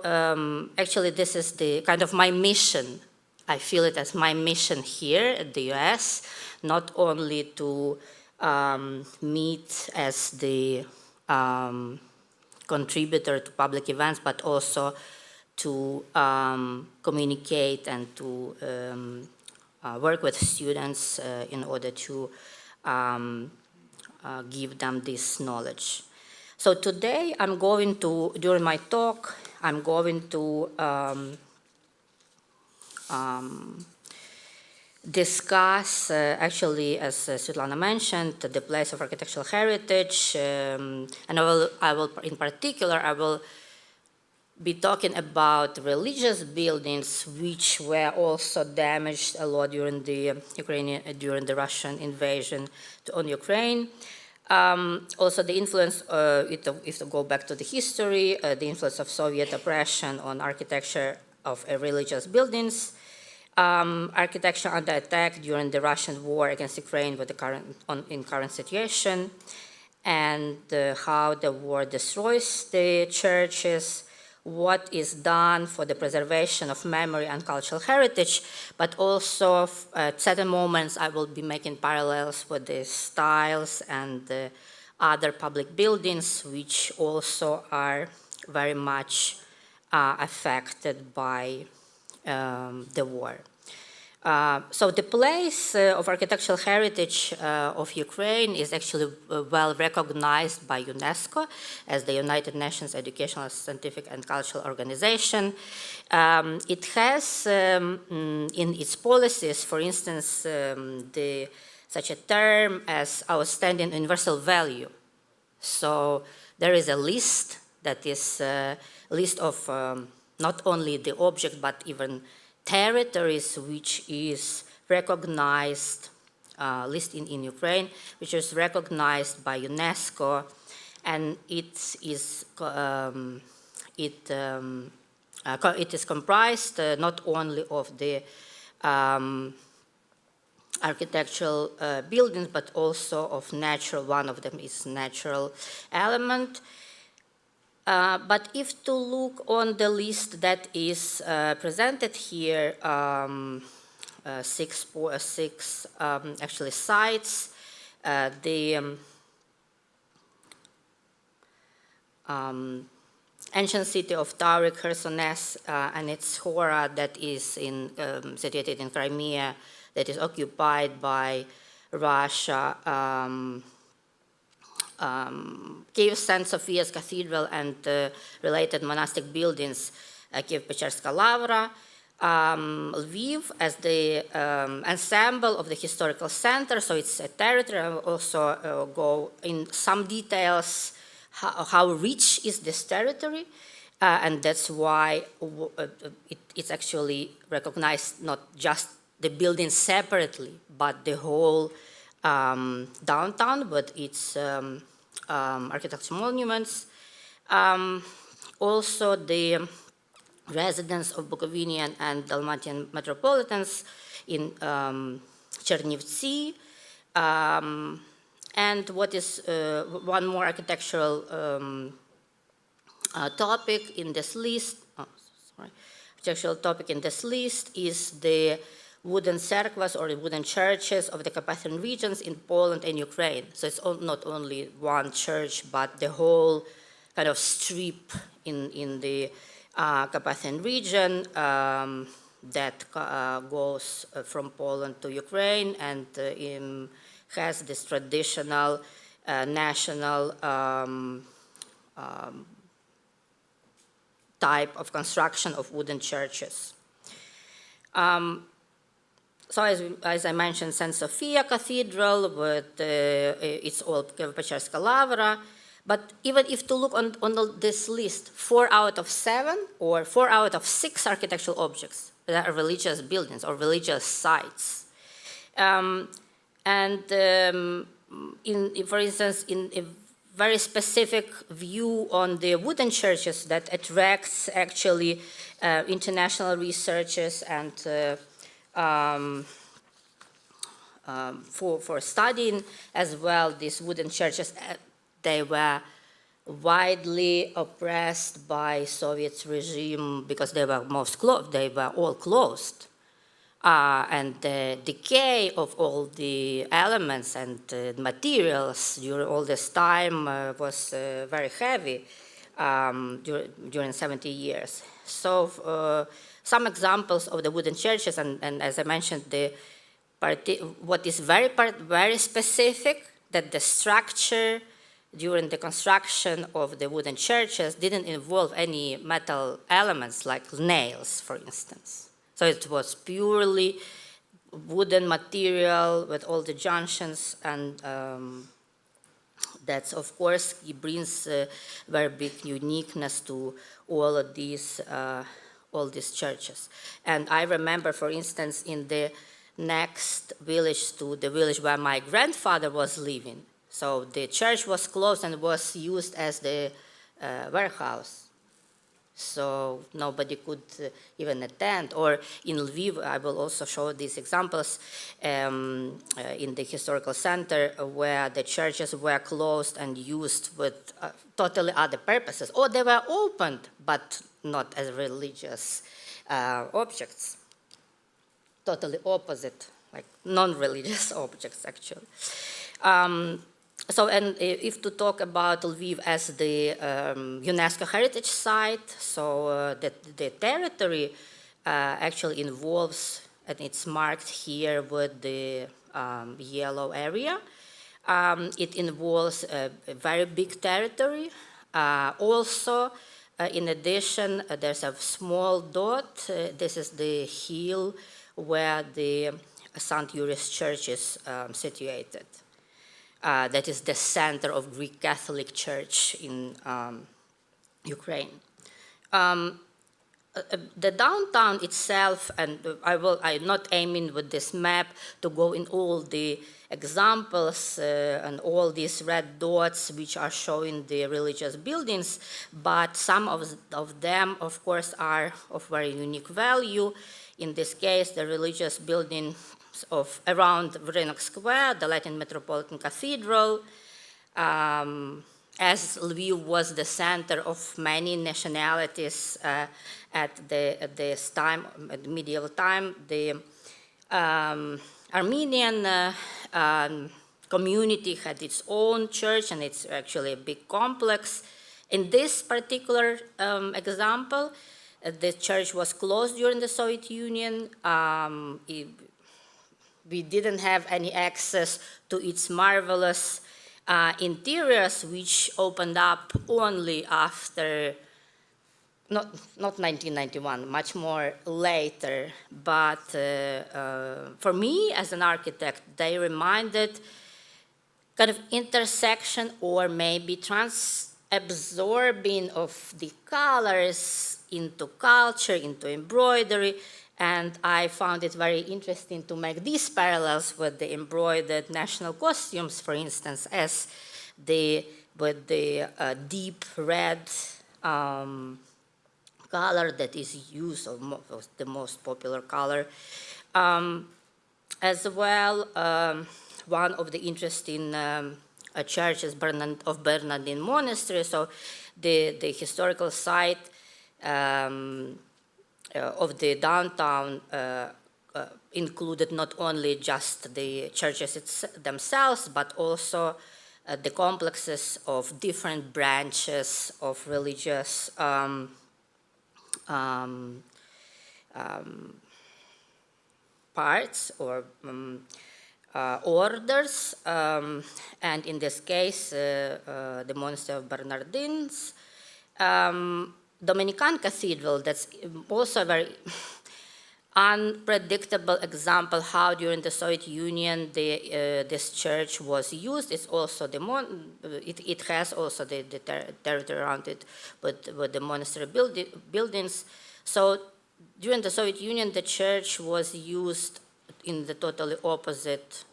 actually this is the kind of my mission. I feel it as my mission here at the US, not only to meet as the contributor to public events, but also to communicate and to work with students in order to give them this knowledge. So today I'm going to, during my talk, I'm going to discuss, actually, as Svitlana mentioned, the place of architectural heritage, and I will, in particular, I will be talking about religious buildings which were also damaged a lot during the Russian invasion on Ukraine. Also the influence, if to go back to the history, the influence of Soviet oppression on architecture of religious buildings, architecture under attack during the Russian war against Ukraine with the current situation, and how the war destroys the churches. what is done for the preservation of memory and cultural heritage, but also at certain moments I will be making parallels with the styles and the other public buildings, which also are very much affected by the war. So the place of architectural heritage of Ukraine is actually well recognized by UNESCO as the United Nations Educational, Scientific and Cultural Organization. It has in its policies, for instance, such a term as outstanding universal value. So there is a list that is a list of not only the object but even territories which is recognized, list in Ukraine, which is recognized by UNESCO, and it is comprised not only of the architectural buildings, but also of natural. One of them is natural element. But if to look on the list that is presented here, six actually sites, the ancient city of Taurik, Khersones, and its Hora that is situated in Crimea, that is occupied by Russia. Kiev St. Sophia's Cathedral and related monastic buildings, Kiev-Pечерська Lavra, Lviv as the ensemble of the historical center, so it's a territory. I will also go in some details how rich is this territory, and that's why it's actually recognized not just the buildings separately, but the whole downtown, but its architectural monuments. Also the residence of Bukovinian and Dalmatian metropolitans in Chernivtsi. And what is one more architectural topic in this list, architectural topic in this list is the wooden cerkvas or the wooden churches of the Carpathian regions in Poland and Ukraine. So it's not only one church, but the whole kind of strip in the Carpathian region that goes from Poland to Ukraine and has this traditional national type of construction of wooden churches. So as I mentioned, St. Sophia Cathedral with its old Kiev-Pечерська Lavra. But even if to look on this list, 4 out of 7 or 4 out of 6 architectural objects that are religious buildings or religious sites. For instance, in a very specific view on the wooden churches that attracts actually international researchers and for studying as well these wooden churches. They were widely oppressed by Soviet regime because they were all closed. And the decay of all the elements and materials during all this time was very heavy during 70 years. So some examples of the wooden churches, and as I mentioned, what is very specific, that the structure during the construction of the wooden churches didn't involve any metal elements like nails, for instance. So it was purely wooden material with all the junctions, and that's, of course, it brings very big uniqueness to all of these churches. And I remember, for instance, in the next village to the village where my grandfather was living, so the church was closed and was used as the warehouse. So nobody could even attend. Or in Lviv, I will also show these examples in the historical center where the churches were closed and used with totally other purposes. Or they were opened, but not as religious objects. Totally opposite, like non-religious objects, actually. And if to talk about Lviv as the UNESCO heritage site, so the territory actually involves, and it's marked here with the yellow area. It involves a very big territory. Also, in addition, there's a small dot. This is the hill where the St. Yuri's Church is situated. That is the center of Greek Catholic Church in Ukraine. The downtown itself, and I'm not aiming with this map to go in all the examples and all these red dots which are showing the religious buildings, but some of them, of course, are of very unique value. In this case, the religious building of around Rynok Square, the Latin Metropolitan Cathedral, as Lviv was the center of many nationalities at this time, at the medieval time, the Armenian community had its own church, and it's actually a big complex. In this particular example, the church was closed during the Soviet Union. We didn't have any access to its marvelous interiors, which opened up only after, not 1991, much more later. But for me, as an architect, they reminded kind of intersection or maybe absorbing of the colors into culture, into embroidery. And I found it very interesting to make these parallels with the embroidered national costumes, for instance, as with the deep red color that is used, or the most popular color. As well, one of the interesting churches of Bernardine Monastery, so the historical site of the downtown included not only just the churches themselves, but also the complexes of different branches of religious parts or orders, and in this case, the Monastery of Bernardines. Dominican Cathedral, that's also a very unpredictable example how during the Soviet Union this church was used. It's also it has also the territory around it with the monastery buildings. So during the Soviet Union, the church was used in the totally opposite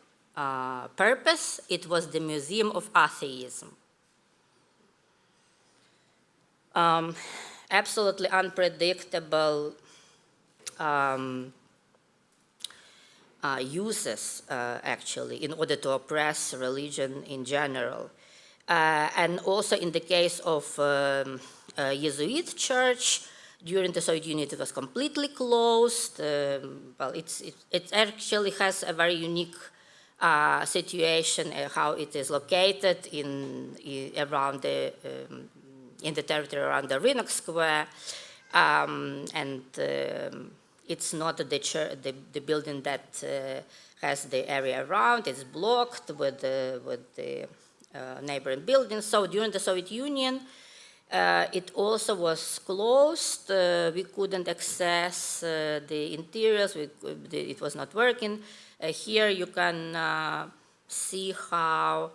purpose. It was the Museum of Atheism. Absolutely unpredictable uses, actually, in order to oppress religion in general. And also in the case of Jesuit church, during the Soviet Union, it was completely closed. Well, it actually has a very unique situation, how it is located around in the territory around the Rynok Square, and it's not the building that has the area around. It's blocked with the neighboring buildings. So during the Soviet Union, it also was closed. We couldn't access the interiors. It was not working. Here you can see how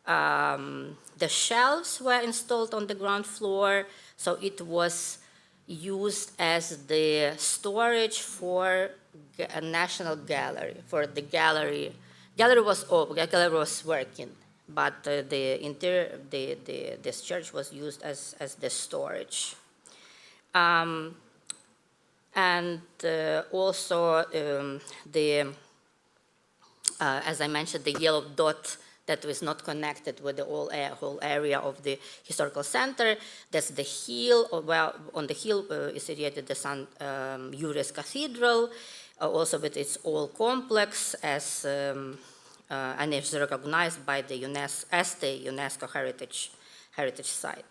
the shelves were installed on the ground floor, so it was used as the storage for a national gallery. For the gallery was open, the gallery was working, but this church was used as the storage. And also as I mentioned, the yellow dot that was not connected with the whole area of the historical center. That's the hill, well, on the hill is situated the St. Yuri's Cathedral, also with its old complex as and is recognized by the UNESCO as the UNESCO heritage site.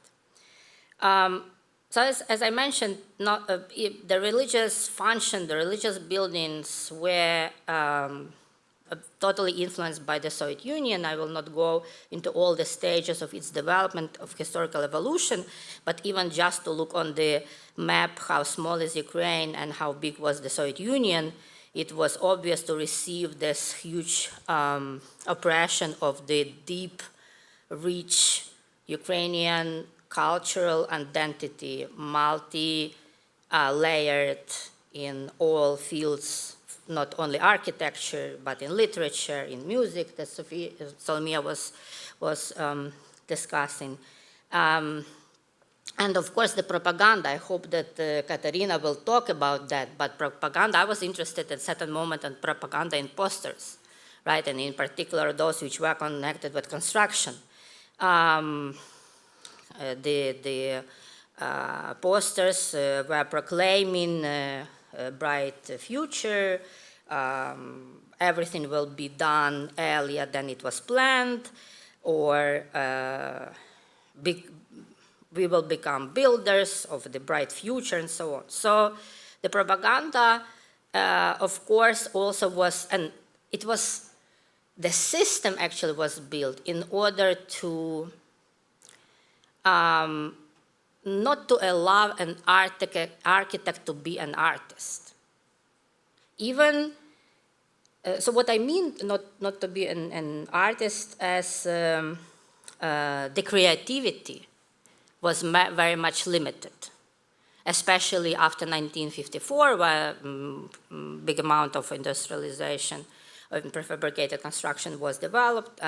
So as I mentioned, the religious function, the religious buildings were totally influenced by the Soviet Union. I will not go into all the stages of its development of historical evolution, but even just to look on the map, how small is Ukraine and how big was the Soviet Union, it was obvious to receive this huge oppression of the deep, rich Ukrainian cultural identity, multi-layered in all fields, not only architecture, but in literature, in music, that Solomia was discussing. And of course, the propaganda. I hope that Katerina will talk about that, but propaganda, I was interested at a certain moment in propaganda in posters, right? And in particular, those which were connected with construction. The posters were proclaiming a bright future, everything will be done earlier than it was planned, or we will become builders of the bright future, and so on. So the propaganda, of course, also was, and it was, the system actually was built in order to not to allow an architect to be an artist. Even, so what I mean not to be an artist as the creativity was very much limited, especially after 1954, where big amount of industrialization of prefabricated construction was developed.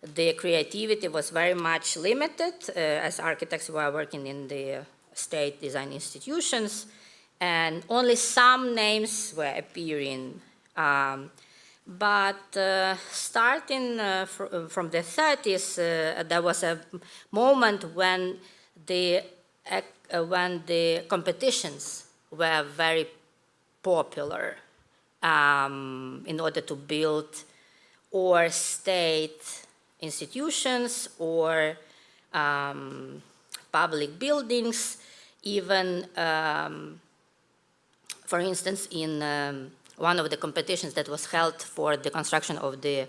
The creativity was very much limited as architects were working in the state design institutions, and only some names were appearing. But starting from the 30s, there was a moment when the competitions were very popular in order to build or state institutions or public buildings, even, for instance, in one of the competitions that was held for the construction of the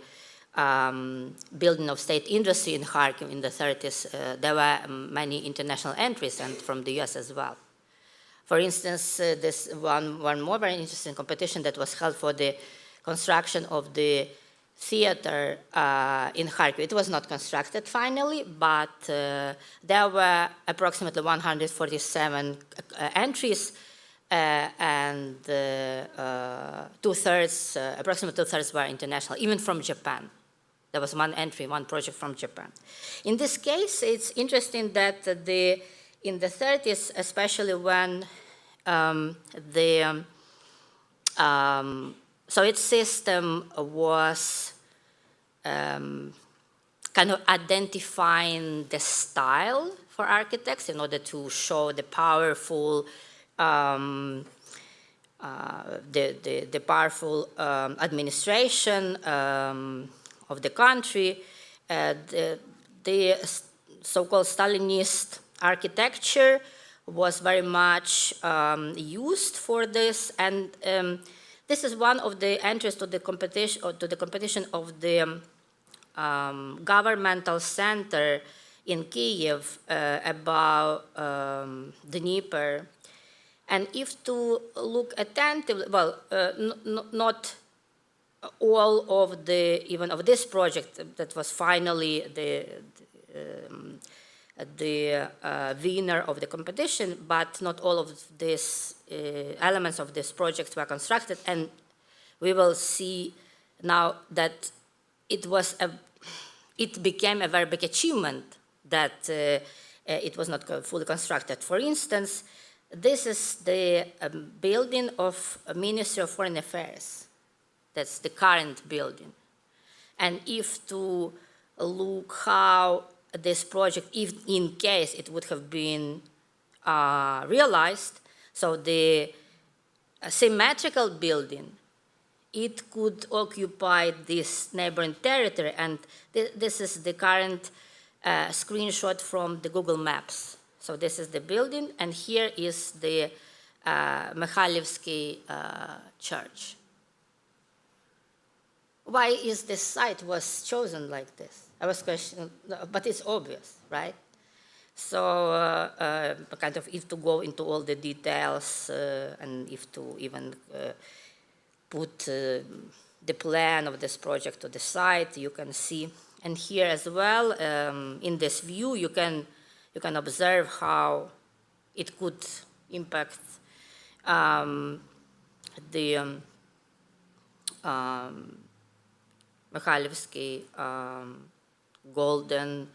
building of state industry in Kharkiv in the 30s, there were many international entries, and from the US as well. For instance, this one more very interesting competition that was held for the construction of the theater in Kharkiv. It was not constructed finally, but there were approximately 147 entries, and approximately two-thirds were international, even from Japan. There was one entry, one project from Japan. In this case, it's interesting that in the 30s, especially when the Soviet system was kind of identifying the style for architects in order to show the powerful the powerful administration of the country. The so-called Stalinist architecture was very much used for this, and this is one of the entries to the competition of the governmental center in Kiev above Dnieper. And if to look attentively, well, not all of even of this project that was finally the winner of the competition, but not all of these elements of this project were constructed, and we will see now that it became a very big achievement that it was not fully constructed. For instance, this is the building of Ministry of Foreign Affairs. That's the current building. And if to look how this project, if in case it would have been realized, so the symmetrical building, it could occupy this neighboring territory, and this is the current screenshot from the Google Maps. So this is the building, and here is the Mikhailivsky church. Why is this site was chosen like this? I was questioning, but it's obvious, right? So kind of if to go into all the details and if to even put the plan of this project to the site, you can see. And here as well, in this view, you can observe how it could impact the Mikhailivsky Golden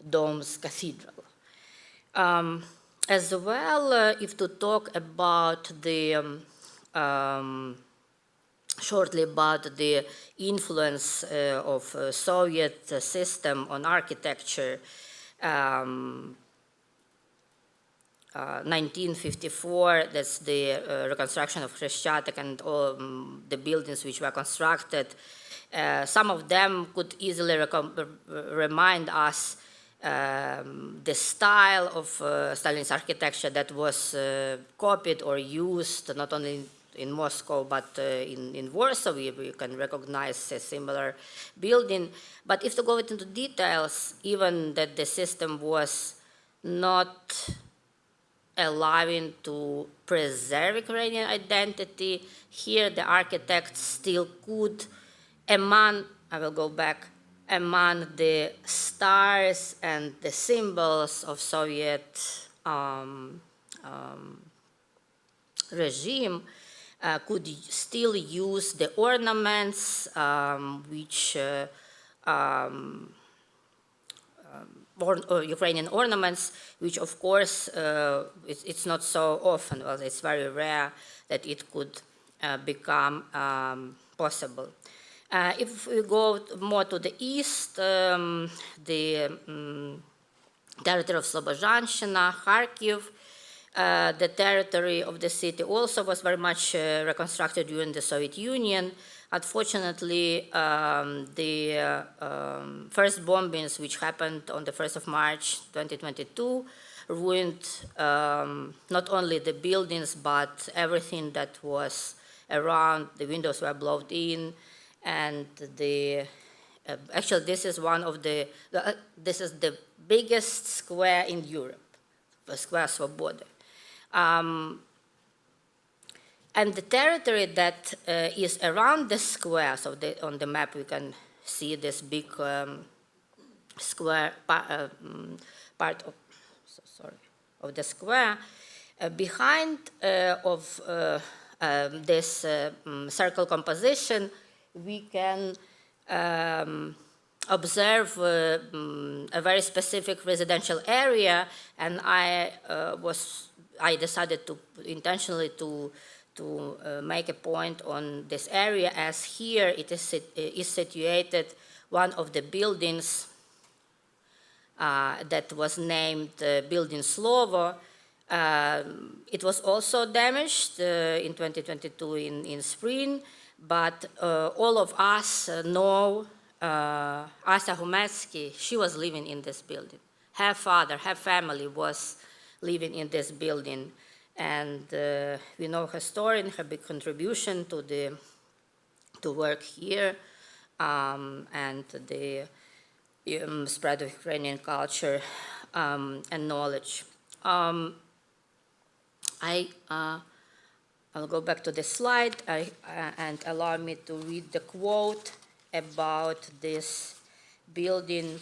Domes Cathedral. As well, if to talk about the shortly about the influence of Soviet system on architecture, 1954, that's the reconstruction of Khreshchatyk and all the buildings which were constructed. Some of them could easily remind us the style of Stalin's architecture that was copied or used not only in Moscow but in Warsaw. We can recognize a similar building. But if to go into details, even that the system was not allowing to preserve Ukrainian identity, here the architects still could, among the stars and the symbols of Soviet regime, could still use the ornaments which Ukrainian ornaments, which of course it's not so often, well, it's very rare that it could become possible. If we go more to the east, the territory of Slobozhanщina, Kharkiv, the territory of the city also was very much reconstructed during the Soviet Union. Unfortunately, the first bombings, which happened on the 1st of March 2022, ruined not only the buildings, but everything that was around. The windows were blown in, and actually this is one of this is the biggest square in Europe, the Square Svoboda. And the territory that is around the square, so on the map we can see this big square part of the square. Behind of this circle composition, we can observe a very specific residential area, and I decided to intentionally to make a point on this area, as here it is situated one of the buildings that was named Building Slovo. It was also damaged in 2022 in spring, but all of us know Asa Humetsky. She was living in this building. Her father, her family was living in this building. And we know her story and her big contribution to work here and the spread of Ukrainian culture and knowledge. I'll go back to the slide and allow me to read the quote about this building.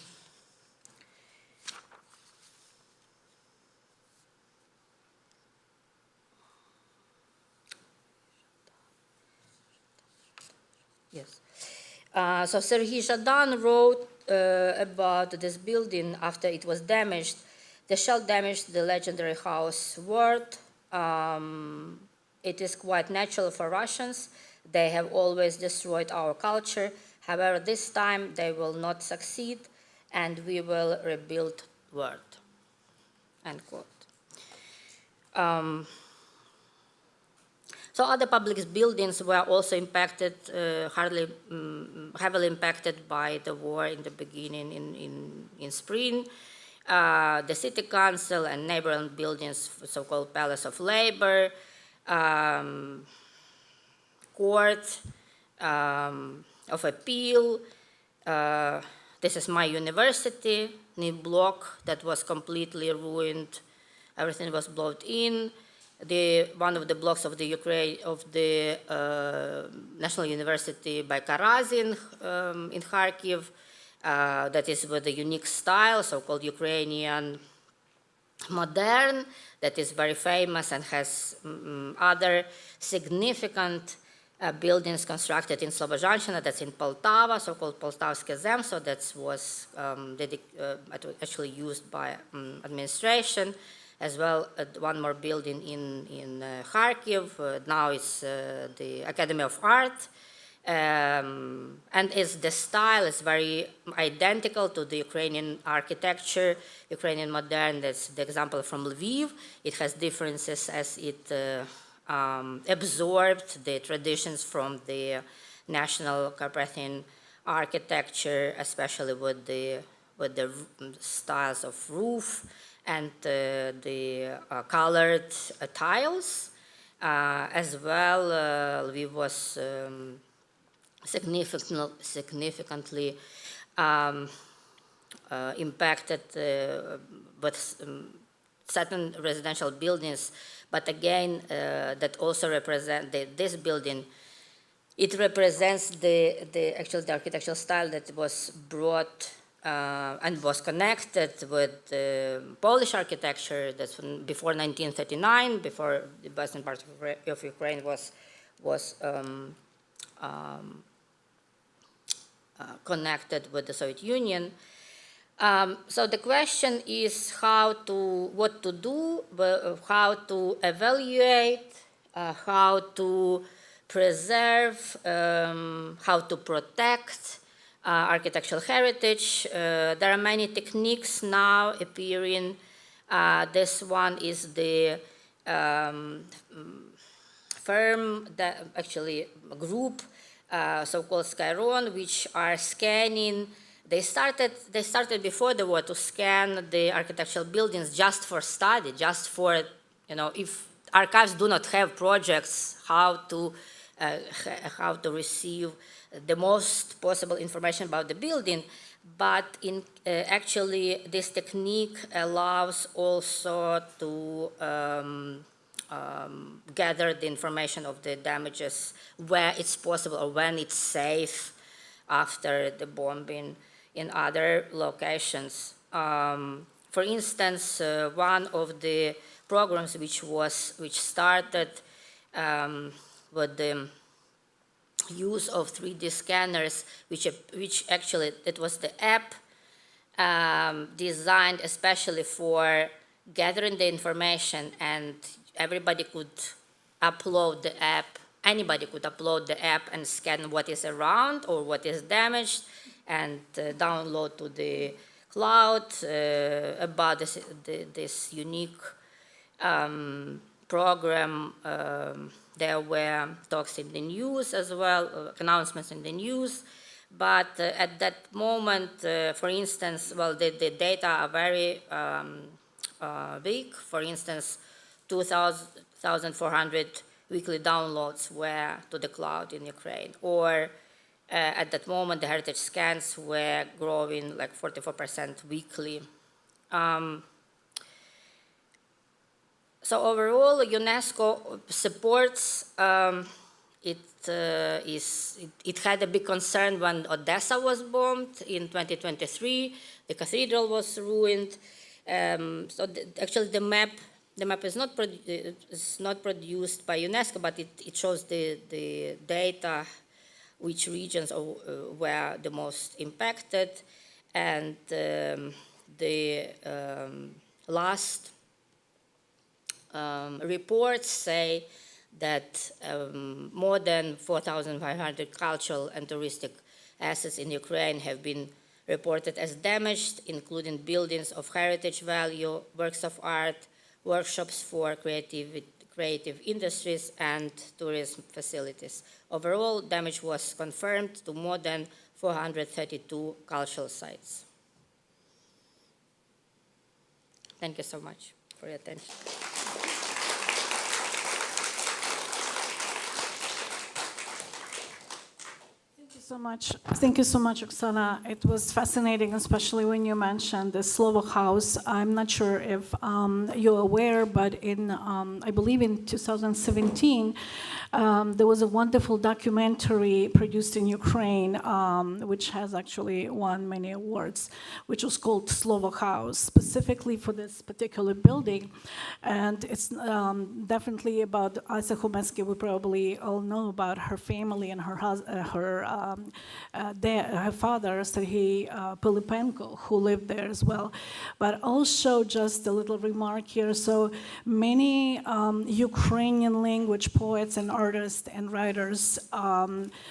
Yes. So Serhiy Zhadan wrote about this building after it was damaged. The shell damaged the legendary house Ward. It is quite natural for Russians. They have always destroyed our culture, However, this time they will not succeed, and we will rebuild world. End quote. So other public buildings were also impacted, heavily impacted by the war in the beginning in spring. The city council and neighboring buildings, so-called Palace of Labor, Court of Appeal. This is my university, new block that was completely ruined. Everything was blown in. One of the blocks of the National University by Karazin in Kharkiv, that is with a unique style, so-called Ukrainian modern, that is very famous and has other significant buildings constructed in Slobozhanщина, that's in Poltava, so-called Poltavsky Zemstvo, that was actually used by administration, as well one more building in Kharkiv. Now it's the Academy of Art. And the style is very identical to the Ukrainian architecture, Ukrainian modern. That's the example from Lviv. It has differences as it absorbed the traditions from the national Carpathian architecture, especially with the styles of roof and the colored tiles. As well, Lviv was significantly impacted with certain residential buildings, but again, that also represent this building. It represents the architectural style that was brought and was connected with Polish architecture that's before 1939, before the western part of Ukraine was connected with the Soviet Union. So the question is what to do, how to evaluate, how to preserve, how to protect architectural heritage. There are many techniques now appearing. This one is the firm, group, so-called Skyron, which are scanning. They started before the war to scan the architectural buildings just for study, just for, if archives do not have projects, how to receive the most possible information about the building. But actually, this technique allows also to gather the information of the damages where it's possible or when it's safe after the bombing in other locations. For instance, one of the programs which started with the use of 3D scanners, which actually it was the app designed especially for gathering the information, and everybody could upload the app. Anybody could upload the app and scan what is around or what is damaged, and download to the cloud about this unique program. There were talks in the news as well, announcements in the news. But at that moment, for instance, the data are very big. For instance, 2,400 weekly downloads were to the cloud in Ukraine. Or at that moment, the heritage scans were growing like 44% weekly. So overall, UNESCO supports. It had a big concern when Odessa was bombed in 2023. The cathedral was ruined. So actually, the map is not produced by UNESCO, but it shows the data, which regions were the most impacted, and the last reports say that more than 4,500 cultural and touristic assets in Ukraine have been reported as damaged, including buildings of heritage value, works of art, workshops for creative industries, and tourism facilities. Overall, damage was confirmed to more than 432 cultural sites. Thank you so much for your attention. Thank you so much, Oksana. It was fascinating, especially when you mentioned the Slovo House. I'm not sure if you're aware, but I believe in 2017, there was a wonderful documentary produced in Ukraine, which has actually won many awards, which was called Slovo House, specifically for this particular building. And it's definitely about Asa Khomensky. We probably all know about her family and her father, Sergei Pilipenko, who lived there as well. But also, just a little remark here, so many Ukrainian language poets and artists and writers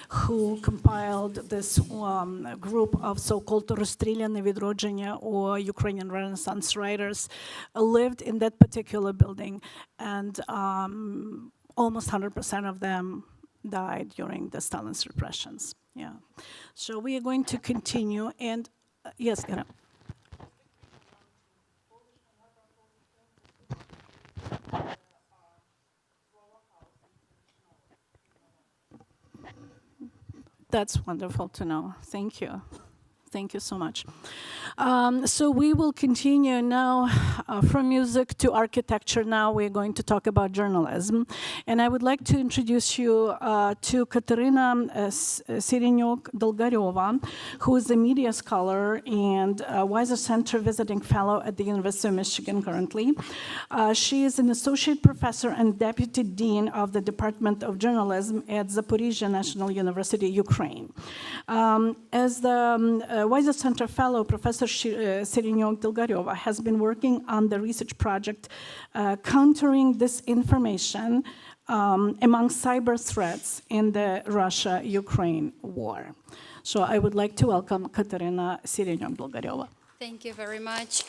who compiled this group of so-called Rozsтріляне відродження, or Ukrainian Renaissance writers, lived in that particular building, and almost 100% of them died during the Stalin's repressions. Yeah. So we are going to continue, and yes, Ira. That's wonderful to know. Thank you. Thank you so much. So we will continue now from music to architecture. Now we're going to talk about journalism. And I would like to introduce you to Katerina Sirinyok-Dolgaryova, who is a media scholar and Weiser Center visiting fellow at the University of Michigan currently. She is an associate professor and deputy dean of the Department of Journalism at Zaporizhia National University, Ukraine. As the Weiser Center Fellow, Professor Sirinyok-Dolgaryova has been working on the research project countering disinformation among cyber threats in the Russia-Ukraine war. So I would like to welcome Katerina Sirinyok-Dolgaryova. Thank you very much.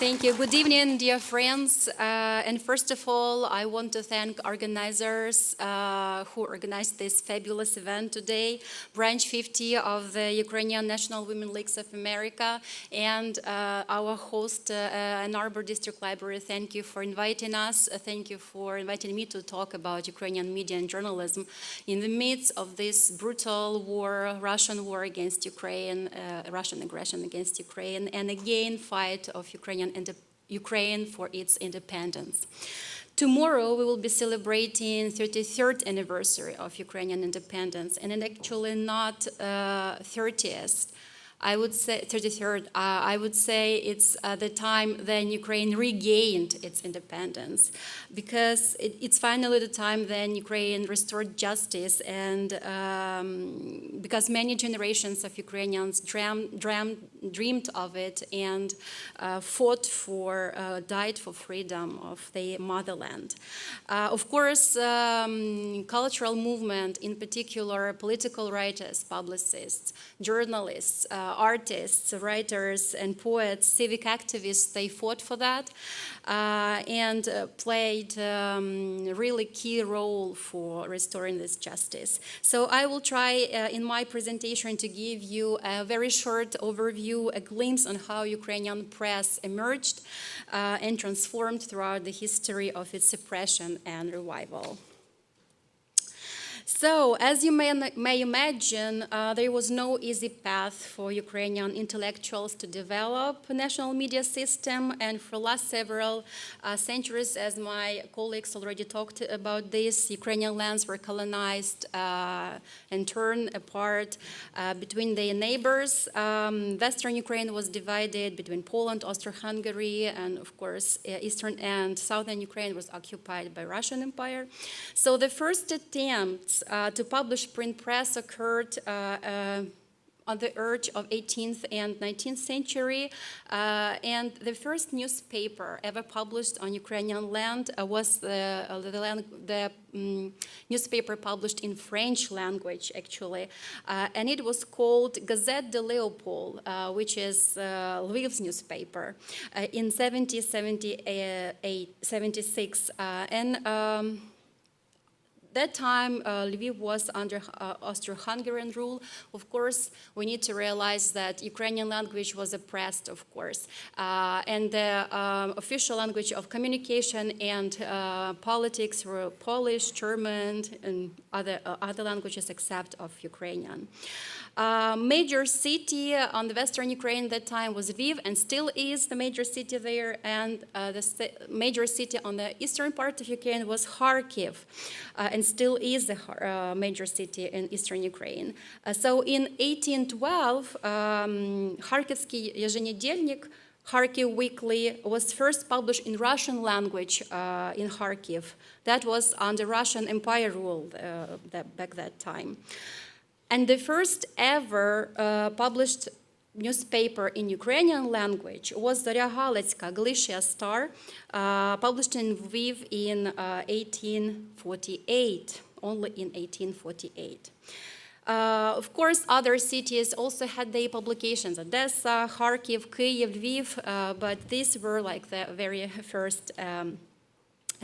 Thank you. Good evening, dear friends. And first of all, I want to thank organizers who organized this fabulous event today, Branch 50 of the Ukrainian National Women Leagues of America, and our host, Ann Arbor District Library. Thank you for inviting us. Thank you for inviting me to talk about Ukrainian media and journalism in the midst of this brutal war, Russian war against Ukraine, Russian aggression against Ukraine, and again, fight of Ukraine for its independence. Tomorrow we will be celebrating 33rd anniversary of Ukrainian independence, and it actually not 30th. I would say 33rd. I would say it's the time then Ukraine regained its independence, because it's finally the time then Ukraine restored justice, and because many generations of Ukrainians dreamed of it and fought for, died for freedom of their motherland. Of course, cultural movement, in particular political writers, publicists, journalists, artists, writers, and poets, civic activists, they fought for that and played a really key role for restoring this justice. So I will try in my presentation to give you a very short overview, a glimpse on how Ukrainian press emerged and transformed throughout the history of its suppression and revival. So, as you may imagine, there was no easy path for Ukrainian intellectuals to develop a national media system, and for the last several centuries, as my colleagues already talked about this, Ukrainian lands were colonized and torn apart between their neighbors. Western Ukraine was divided between Poland, Austro-Hungary, and of course, eastern and southern Ukraine was occupied by Russian Empire. So the first attempts to publish print press occurred on the urge of 18th and 19th century, and the first newspaper ever published on Ukrainian land was the newspaper published in French language, actually, and it was called Gazette de Léopold, which is Lviv's newspaper, in 1776, and that time, Lviv was under Austro-Hungarian rule. Of course, we need to realize that Ukrainian language was oppressed, of course, and the official language of communication and politics were Polish, German, and other languages except of Ukrainian. Major city on the western Ukraine at that time was Lviv, and still is the major city there, and the major city on the eastern part of Ukraine was Kharkiv, and still is the major city in eastern Ukraine. So in 1812, Kharkivsky Еженедельник, Kharkiv Weekly, was first published in Russian language in Kharkiv. That was under Russian Empire rule back that time. And the first ever published newspaper in Ukrainian language was Zarya Galetska, Galicia Star, published in Lviv in 1848, only in 1848. Of course, other cities also had their publications, Odessa, Kharkiv, Kyiv, Lviv, but these were like the very first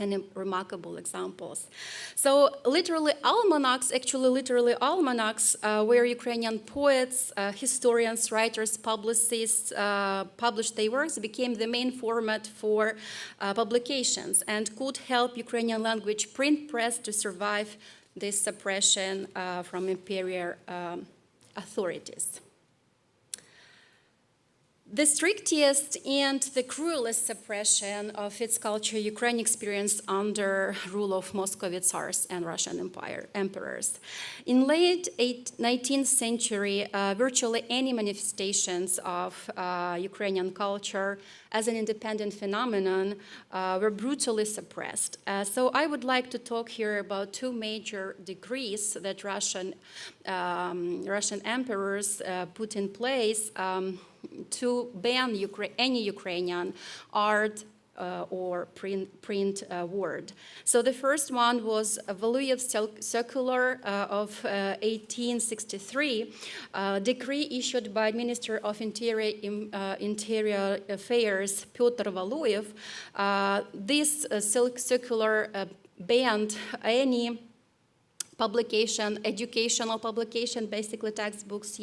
and remarkable examples. So literally almanacs where Ukrainian poets, historians, writers, publicists published their works, became the main format for publications and could help Ukrainian language print press to survive this suppression from imperial authorities. The strictest and the cruelest suppression of its culture Ukraine experienced under rule of Moscow Tsars and Russian emperors. In late 19th century, virtually any manifestations of Ukrainian culture as an independent phenomenon were brutally suppressed. So I would like to talk here about two major decrees that Russian emperors put in place to ban any Ukrainian art or print word. So the first one was a Valuyev Circular of 1863, decree issued by Minister of Interior Affairs Pyotr Valuyev. This circular banned any publication, educational publication, basically textbooks,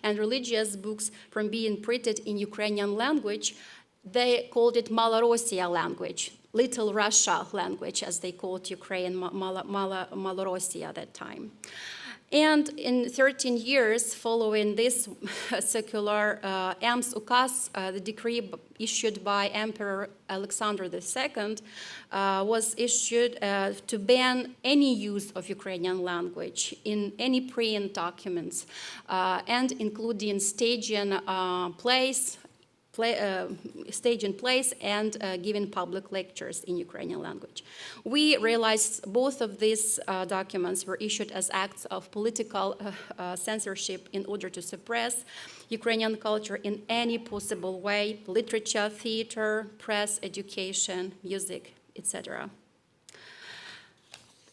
and religious books from being printed in Ukrainian language. They called it Malorossia language, Little Russia language, as they called Ukraine, Malorossia at that time. And in 13 years following this circular, Ems Ukaz, the decree issued by Emperor Alexander II, was issued to ban any use of Ukrainian language in any print documents, and including staging plays and giving public lectures in Ukrainian language. We realized both of these documents were issued as acts of political censorship in order to suppress Ukrainian culture in any possible way: literature, theater, press, education, music, etc.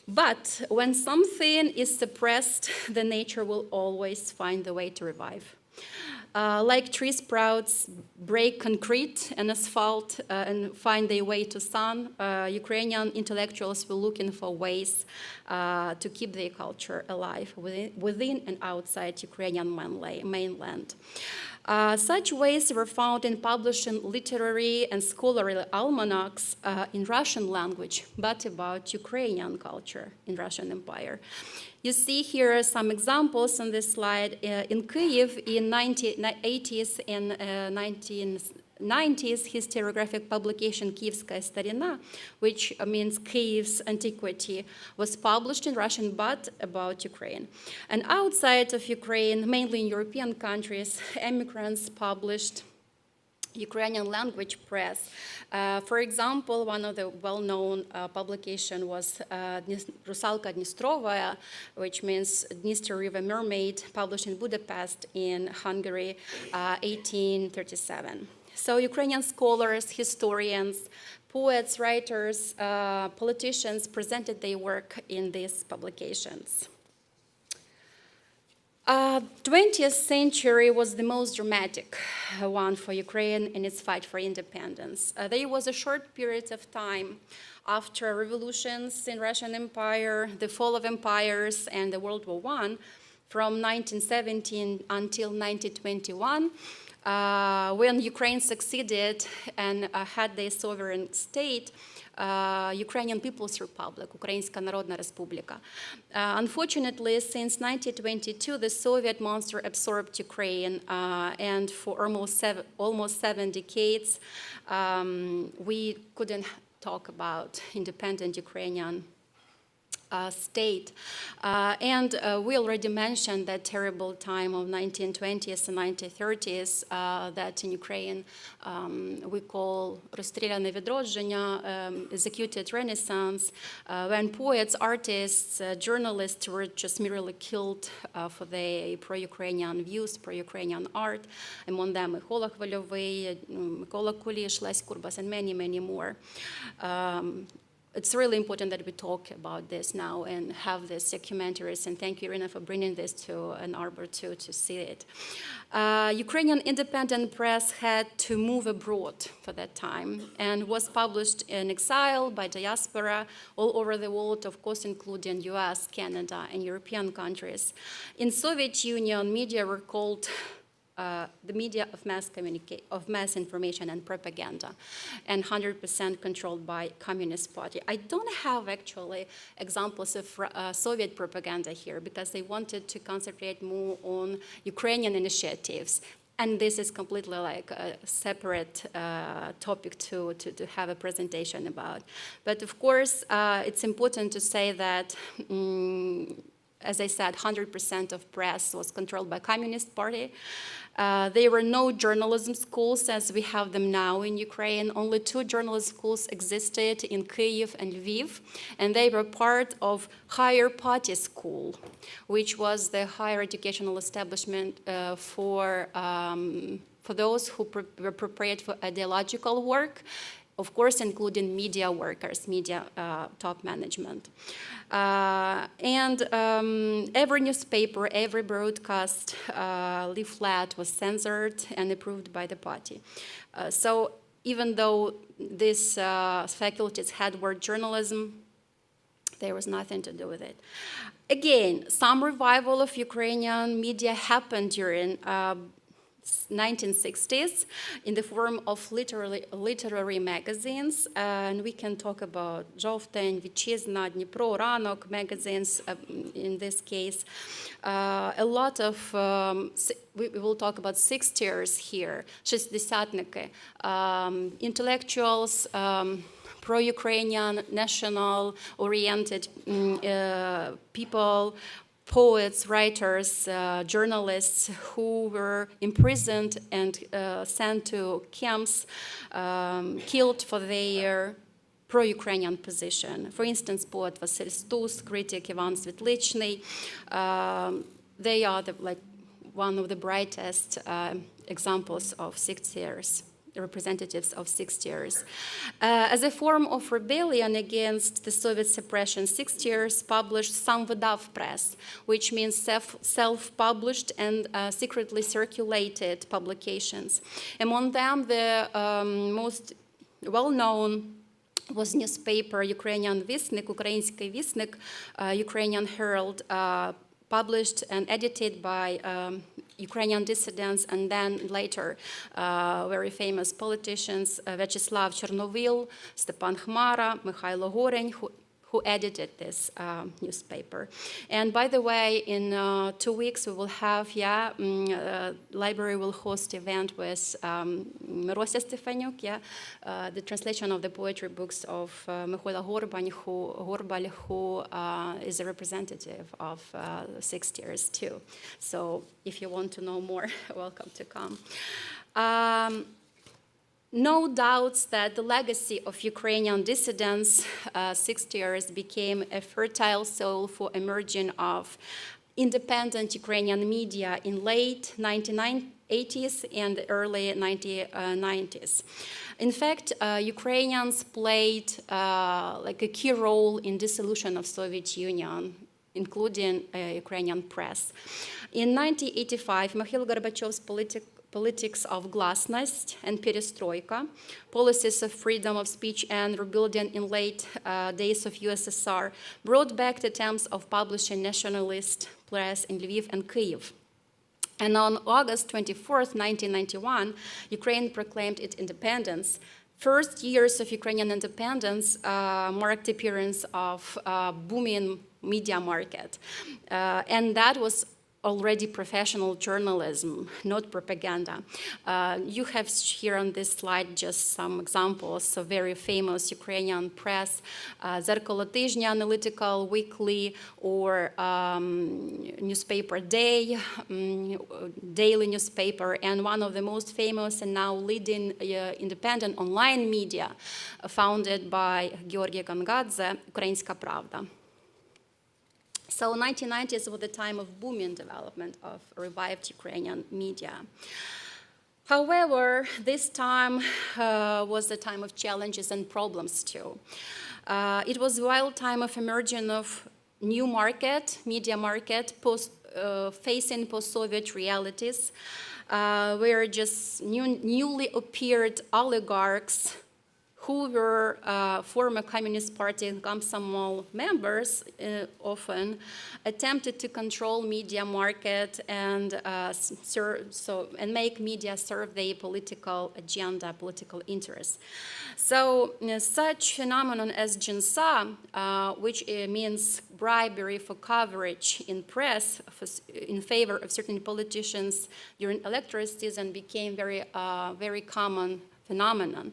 But when something is suppressed, the nature will always find the way to revive. Like tree sprouts break concrete and asphalt and find their way to sun, Ukrainian intellectuals were looking for ways to keep their culture alive within and outside Ukrainian mainland. Such ways were found in publishing literary and scholarly almanacs in Russian language, but about Ukrainian culture in Russian Empire. You see here some examples on this slide. In Kyiv, in 1980s and 1990s, historiographic publication Kyivskaya Starina, which means Kyiv's antiquity, was published in Russian but about Ukraine. And outside of Ukraine, mainly in European countries, immigrants published Ukrainian language press. For example, one of the well-known publication was Rusalka Dnistrovaya, which means Dniester River Mermaid, published in Budapest in Hungary, 1837. So Ukrainian scholars, historians, poets, writers, politicians presented their work in these publications. 20th century was the most dramatic one for Ukraine in its fight for independence. There was a short period of time after revolutions in Russian Empire, the fall of empires, and the World War I, from 1917 until 1921, when Ukraine succeeded and had their sovereign state, Ukrainian People's Republic, Українська Народна Республіка. Unfortunately, since 1922, the Soviet monster absorbed Ukraine, and for almost 7 decades, we couldn't talk about independent Ukrainian state. And we already mentioned that terrible time of 1920s and 1930s that in Ukraine we call розстріляне відродження, executed renaissance, when poets, artists, journalists were just merely killed for their pro-Ukrainian views, pro-Ukrainian art, among them Микола Хвильовий, Микола Куліш, Лесь Курбас, and many, many more. It's really important that we talk about this now and have these documentaries, and thank you, Irina, for bringing this to Ann Arbor to see it. Ukrainian independent press had to move abroad for that time and was published in exile by diaspora all over the world, of course, including US, Canada, and European countries. In Soviet Union, media were called the media of mass information and propaganda, and 100% controlled by Communist Party. I don't have actually examples of Soviet propaganda here because they wanted to concentrate more on Ukrainian initiatives. And this is completely like a separate topic to have a presentation about. But of course, it's important to say that as I said, 100% of press was controlled by Communist Party. There were no journalism schools as we have them now in Ukraine. Only 2 journalism schools existed in Kyiv and Lviv, and they were part of Higher Party School, which was the higher educational establishment for those who were prepared for ideological work, of course, including media workers, media top management. And every newspaper, every broadcast leaflet was censored and approved by the party. So even though these faculties had word journalism, there was nothing to do with it. Again, some revival of Ukrainian media happened during 1960s in the form of literary magazines, and we can talk about Жовтень, Вітчизна, Дніпро, Ранок magazines in this case. A lot of, we will talk about 60ers here, шестидесятники, intellectuals, pro-Ukrainian, national-oriented people, poets, writers, journalists who were imprisoned and sent to camps, killed for their pro-Ukrainian position. For instance, poet Василь Стус, critic Ivan Svetlichny. They are one of the brightest examples of 60ers. Representatives of 60ers. As a form of rebellion against the Soviet suppression, 60ers published Sam Vydav press, which means self-published and secretly circulated publications. Among them, the most well-known was newspaper Ukrainian Вісник, Український Вісник, Ukrainian Herald, published and edited by Ukrainian dissidents and then later very famous politicians, Vyacheslav Chernovil, Stepan Khmara, Mikhailo Goreny, who edited this newspaper. And by the way, in 2 weeks we will have, library will host event with Mirosia Stefanyuk, the translation of the poetry books of Mykola Gorbal, who is a representative of 60ers too. So if you want to know more, welcome to come. No doubts that the legacy of Ukrainian dissidents 60 years became a fertile soil for emerging of independent Ukrainian media in late 1980s and early 1990s. In fact, Ukrainians played like a key role in dissolution of Soviet Union, including Ukrainian press. In 1985, Mikhail Gorbachev's politics of glasnost and perestroika, policies of freedom of speech and rebuilding in late days of USSR, brought back the attempts of publishing nationalist press in Lviv and Kyiv. And on August 24th, 1991, Ukraine proclaimed its independence. First years of Ukrainian independence marked the appearance of booming media market. And that was already professional journalism, not propaganda. You have here on this slide just some examples of very famous Ukrainian press, Zerkalo Tizhnya, Analytical Weekly, or Newspaper Day, daily newspaper, and one of the most famous and now leading independent online media founded by Georgy Gangadze, Ukrainska Pravda. So 1990s was the time of booming development of revived Ukrainian media. However, this time was the time of challenges and problems too. It was a wild time of emerging of new market, media market, facing post-Soviet realities, where just newly appeared oligarchs who were former Communist Party and Komsomol members often attempted to control media market and make media serve their political agenda, political interests. So such phenomenon as jinsa, which means bribery for coverage in press in favor of certain politicians during electoral season, became very common phenomenon.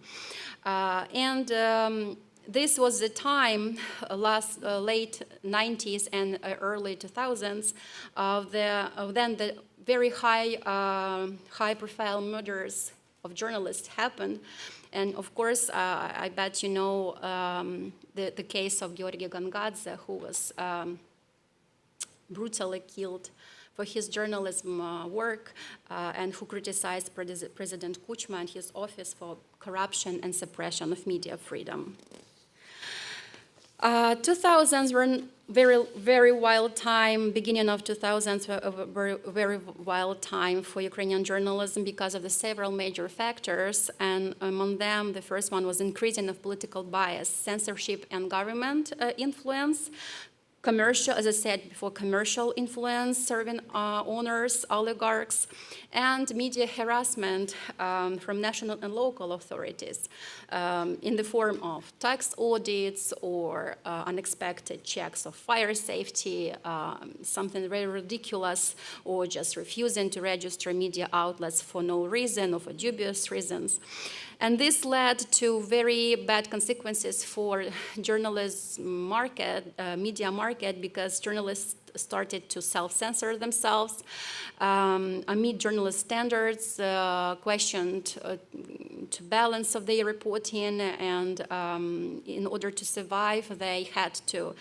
This was the time, late 90s and early 2000s, of then the very high-profile murders of journalists happened. And of course, I bet you know the case of Georgy Gangadze, who was brutally killed for his journalism work and who criticized President Kuchma and his office for corruption and suppression of media freedom. 2000s were a very wild time. Beginning of 2000s were a very wild time for Ukrainian journalism because of the several major factors, and among them, the first one was increasing of political bias, censorship and government influence, commercial, as I said before, commercial influence, serving owners, oligarchs, and media harassment from national and local authorities in the form of tax audits or unexpected checks of fire safety, something very ridiculous, or just refusing to register media outlets for no reason or for dubious reasons. And this led to very bad consequences for journalism market, media market, because journalists started to self-censor themselves, amid journalist standards, questioned to balance of their reporting, and in order to survive, they had to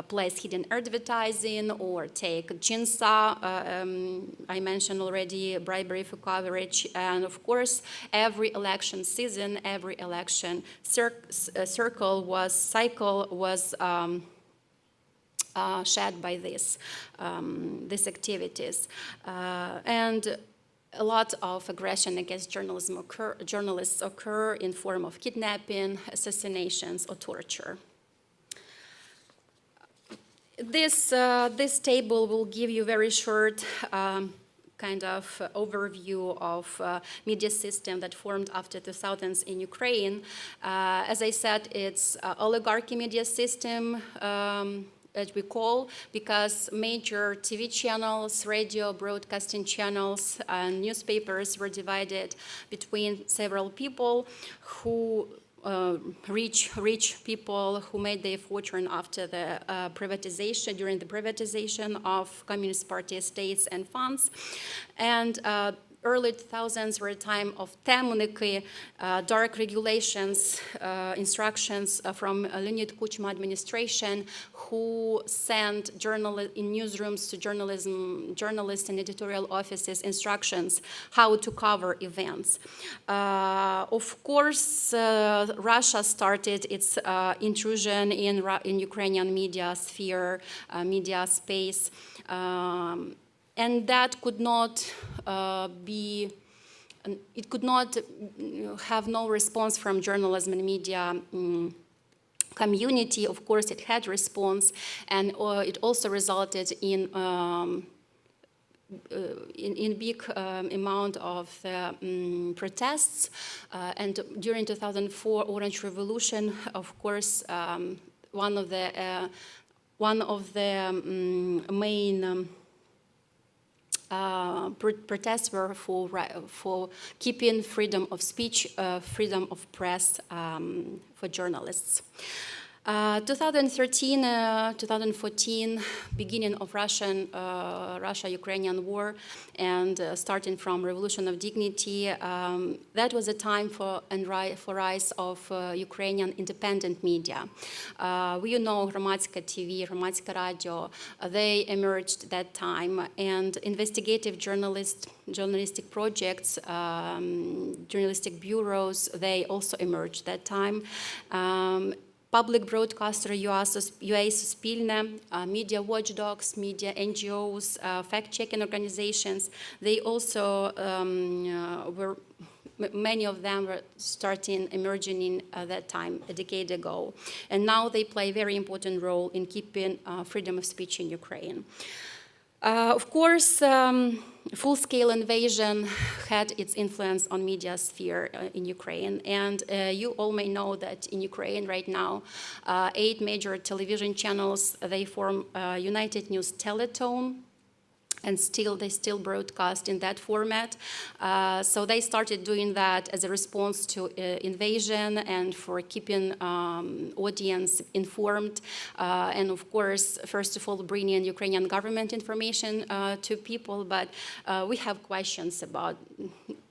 place hidden advertising or take jinsa, I mentioned already, bribery for coverage, and of course, every election season, every election cycle was shed by these activities. And a lot of aggression against journalists occur in form of kidnapping, assassinations, or torture. This table will give you very short kind of overview of media system that formed after 2000s in Ukraine. As I said, it's oligarchy media system, as we call, because major TV channels, radio broadcasting channels, and newspapers were divided between several people who rich people who made their fortune after the privatization, during the privatization of Communist Party estates and funds. And early 2000s were a time of temniki, dark regulations, instructions from Leonid Kuchma administration, who sent in newsrooms to journalists and editorial offices instructions how to cover events. Of course, Russia started its intrusion in Ukrainian media sphere, media space, and that could not it could not have no response from journalism and media community. Of course, it had response, and it also resulted in big amount of protests. And during 2004 Orange Revolution, of course, one of the main protests were for keeping freedom of speech, freedom of press for journalists. 2013, 2014, beginning of Russia-Ukrainian war, and starting from Revolution of Dignity, that was a time for rise of Ukrainian independent media. We know Hromadska TV, Hromadska Radio, they emerged that time, and investigative journalistic projects, journalistic bureaus, they also emerged that time. Public broadcaster UA Suspilne, media watchdogs, media NGOs, fact-checking organizations, they also many of them were emerging in that time, a decade ago. And now they play a very important role in keeping freedom of speech in Ukraine. Of course, full-scale invasion had its influence on media sphere in Ukraine, and you all may know that in Ukraine right now, 8 major television channels, they form United News Teletone, and they still broadcast in that format. So they started doing that as a response to invasion and for keeping audience informed. And of course, first of all, bringing Ukrainian government information to people, but we have questions about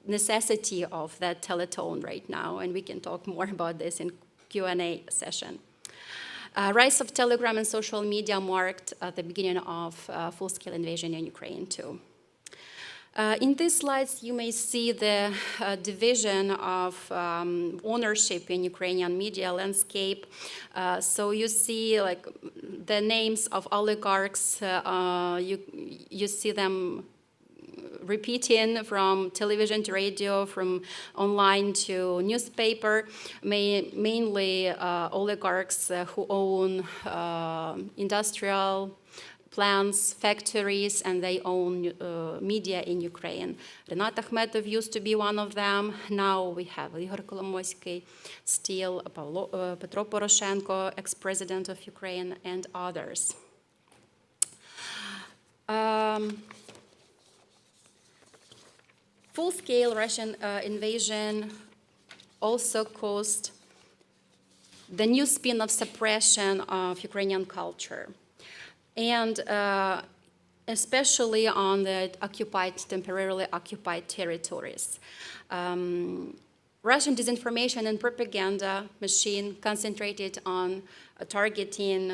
necessity of that teletone right now, and we can talk more about this in Q&A session. Rise of Telegram and social media marked the beginning of full-scale invasion in Ukraine too. In these slides, you may see the division of ownership in Ukrainian media landscape. So you see like the names of oligarchs, you see them repeating from television to radio, from online to newspaper, mainly oligarchs who own industrial plants, factories, and they own media in Ukraine. Renat Akhmetov used to be one of them. Now we have Igor Kolomoisky, still Petro Poroshenko, ex-president of Ukraine, and others. Full-scale Russian invasion also caused the new spin of suppression of Ukrainian culture, and especially on the temporarily occupied territories. Russian disinformation and propaganda machine concentrated on targeting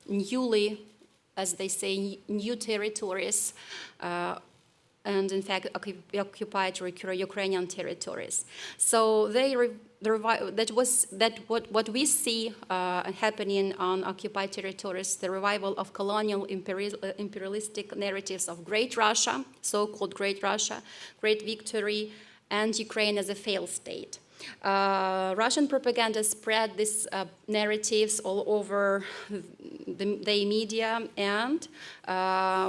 newly, as they say, new territories, and in fact occupied Ukrainian territories. So what we see happening on occupied territories, the revival of colonial imperialistic narratives of Great Russia, so-called Great Russia, Great Victory, and Ukraine as a failed state. Russian propaganda spread these narratives all over the media and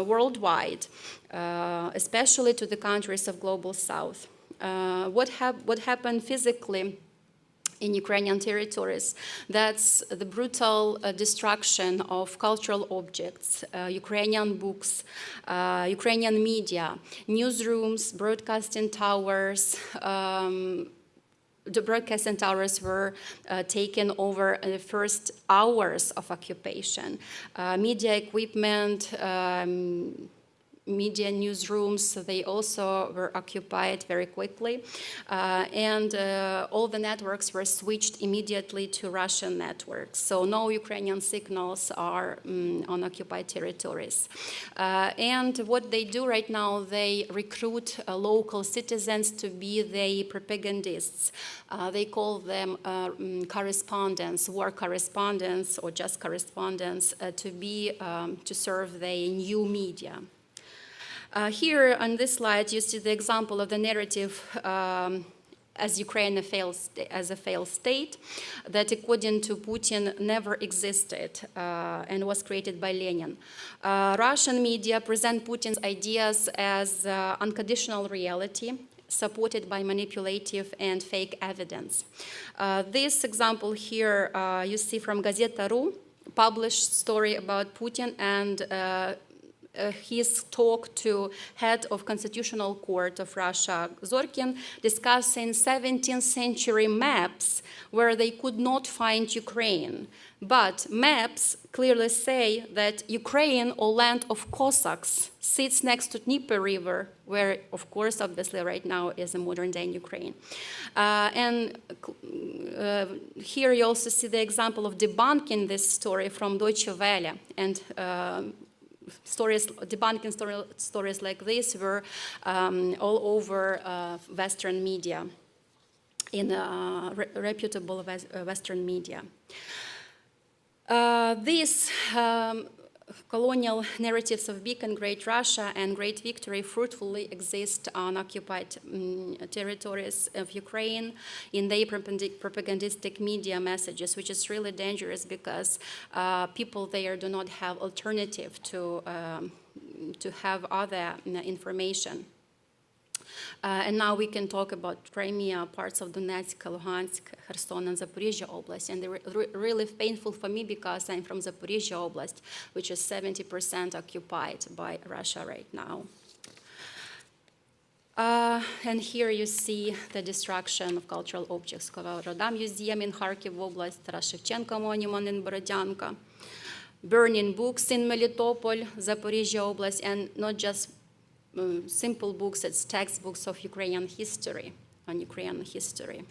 worldwide, especially to the countries of Global South. What happened physically in Ukrainian territories, that's the brutal destruction of cultural objects, Ukrainian books, Ukrainian media, newsrooms, broadcasting towers. The broadcasting towers were taken over in the first hours of occupation. Media equipment, media newsrooms, so they also were occupied very quickly. And all the networks were switched immediately to Russian networks. So no Ukrainian signals are on occupied territories. And what they do right now, they recruit local citizens to be the propagandists. They call them correspondents, war correspondents, or just correspondents, to serve the new media. Here on this slide, you see the example of the narrative as Ukraine as a failed state that, according to Putin, never existed and was created by Lenin. Russian media present Putin's ideas as unconditional reality, supported by manipulative and fake evidence. This example here you see from Gazeta.ru, published story about Putin and his talk to head of Constitutional Court of Russia, Zorkin, discussing 17th century maps where they could not find Ukraine. But maps clearly say that Ukraine, or land of Cossacks, sits next to Dnieper River, where, of course, obviously right now is a modern-day Ukraine. Here you also see the example of debunking this story from Deutsche Welle, and debunking stories like this were all over Western media, in reputable Western media. These colonial narratives of big and great Russia and great victory fruitfully exist on occupied territories of Ukraine in their propagandistic media messages, which is really dangerous because people there do not have alternative to have other information. And now we can talk about Crimea, parts of Donetsk, Luhansk, Kherson, and Zaporizhia Oblast. And they're really painful for me because I'm from Zaporizhia Oblast, which is 70% occupied by Russia right now. And here you see the destruction of cultural objects. Skovoroda Museum in Kharkiv Oblast, Taras Shevchenko Monument in Borodyanka, burning books in Melitopol, Zaporizhia Oblast, and not just simple books, it's textbooks of Ukrainian history, on Ukrainian history.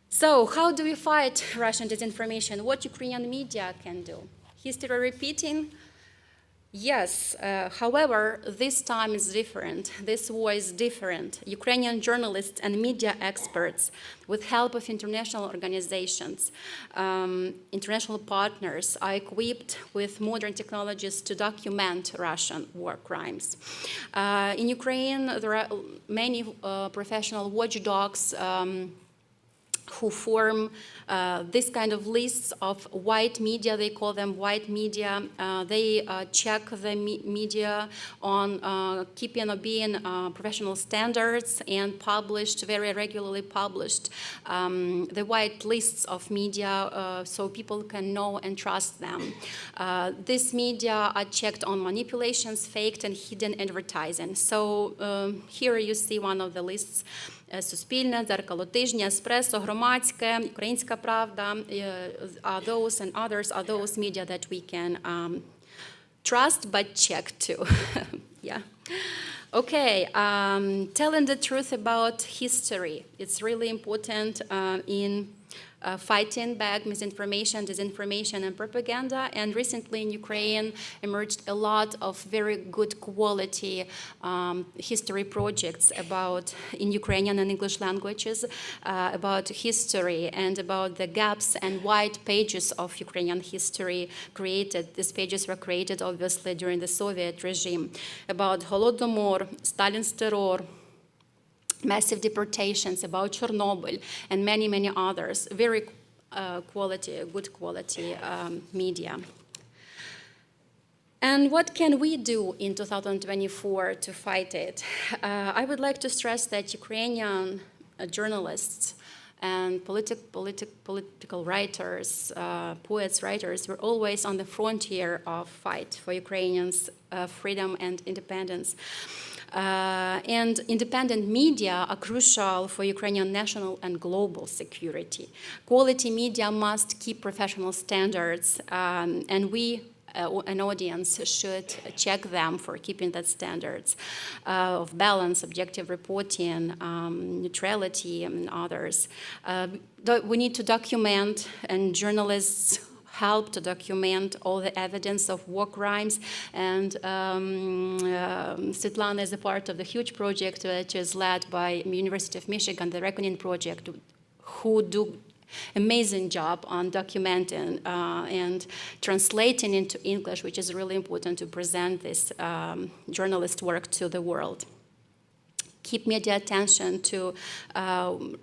So how do we fight Russian disinformation? What Ukrainian media can do? History repeating? Yes, however, this time is different. This war is different. Ukrainian journalists and media experts, with help of international organizations, international partners, are equipped with modern technologies to document Russian war crimes. In Ukraine, there are many professional watchdogs who form this kind of lists of white media. They call them white media. They check the media on keeping or being professional standards and published, very regularly published, the white lists of media so people can know and trust them. These media are checked on manipulations, faked and hidden advertising. So here you see one of the lists. Суспільне, Дзеркало тижня, Еспресо, Громадське, Українська Правда, are those and others are those media that we can trust but check too. Yeah. Okay, telling the truth about history. It's really important in fighting back misinformation, disinformation, and propaganda. And recently in Ukraine emerged a lot of very good quality history projects in Ukrainian and English languages about history and about the gaps and white pages of Ukrainian history created. These pages were created obviously during the Soviet regime, about Holodomor, Stalin's terror, massive deportations, about Chernobyl, and many, many others. Very good quality media. And what can we do in 2024 to fight it? I would like to stress that Ukrainian journalists and political writers, poets, writers, were always on the frontier of fight for Ukrainians' freedom and independence. And independent media are crucial for Ukrainian national and global security. Quality media must keep professional standards, and we an audience should check them for keeping that standards of balance, objective reporting, neutrality, and others. We need to document, and journalists help to document all the evidence of war crimes. And Svitlana is a part of the huge project which is led by University of Michigan, the Reckoning Project, who do amazing job on documenting and translating into English, which is really important to present this journalist work to the world. Keep media attention to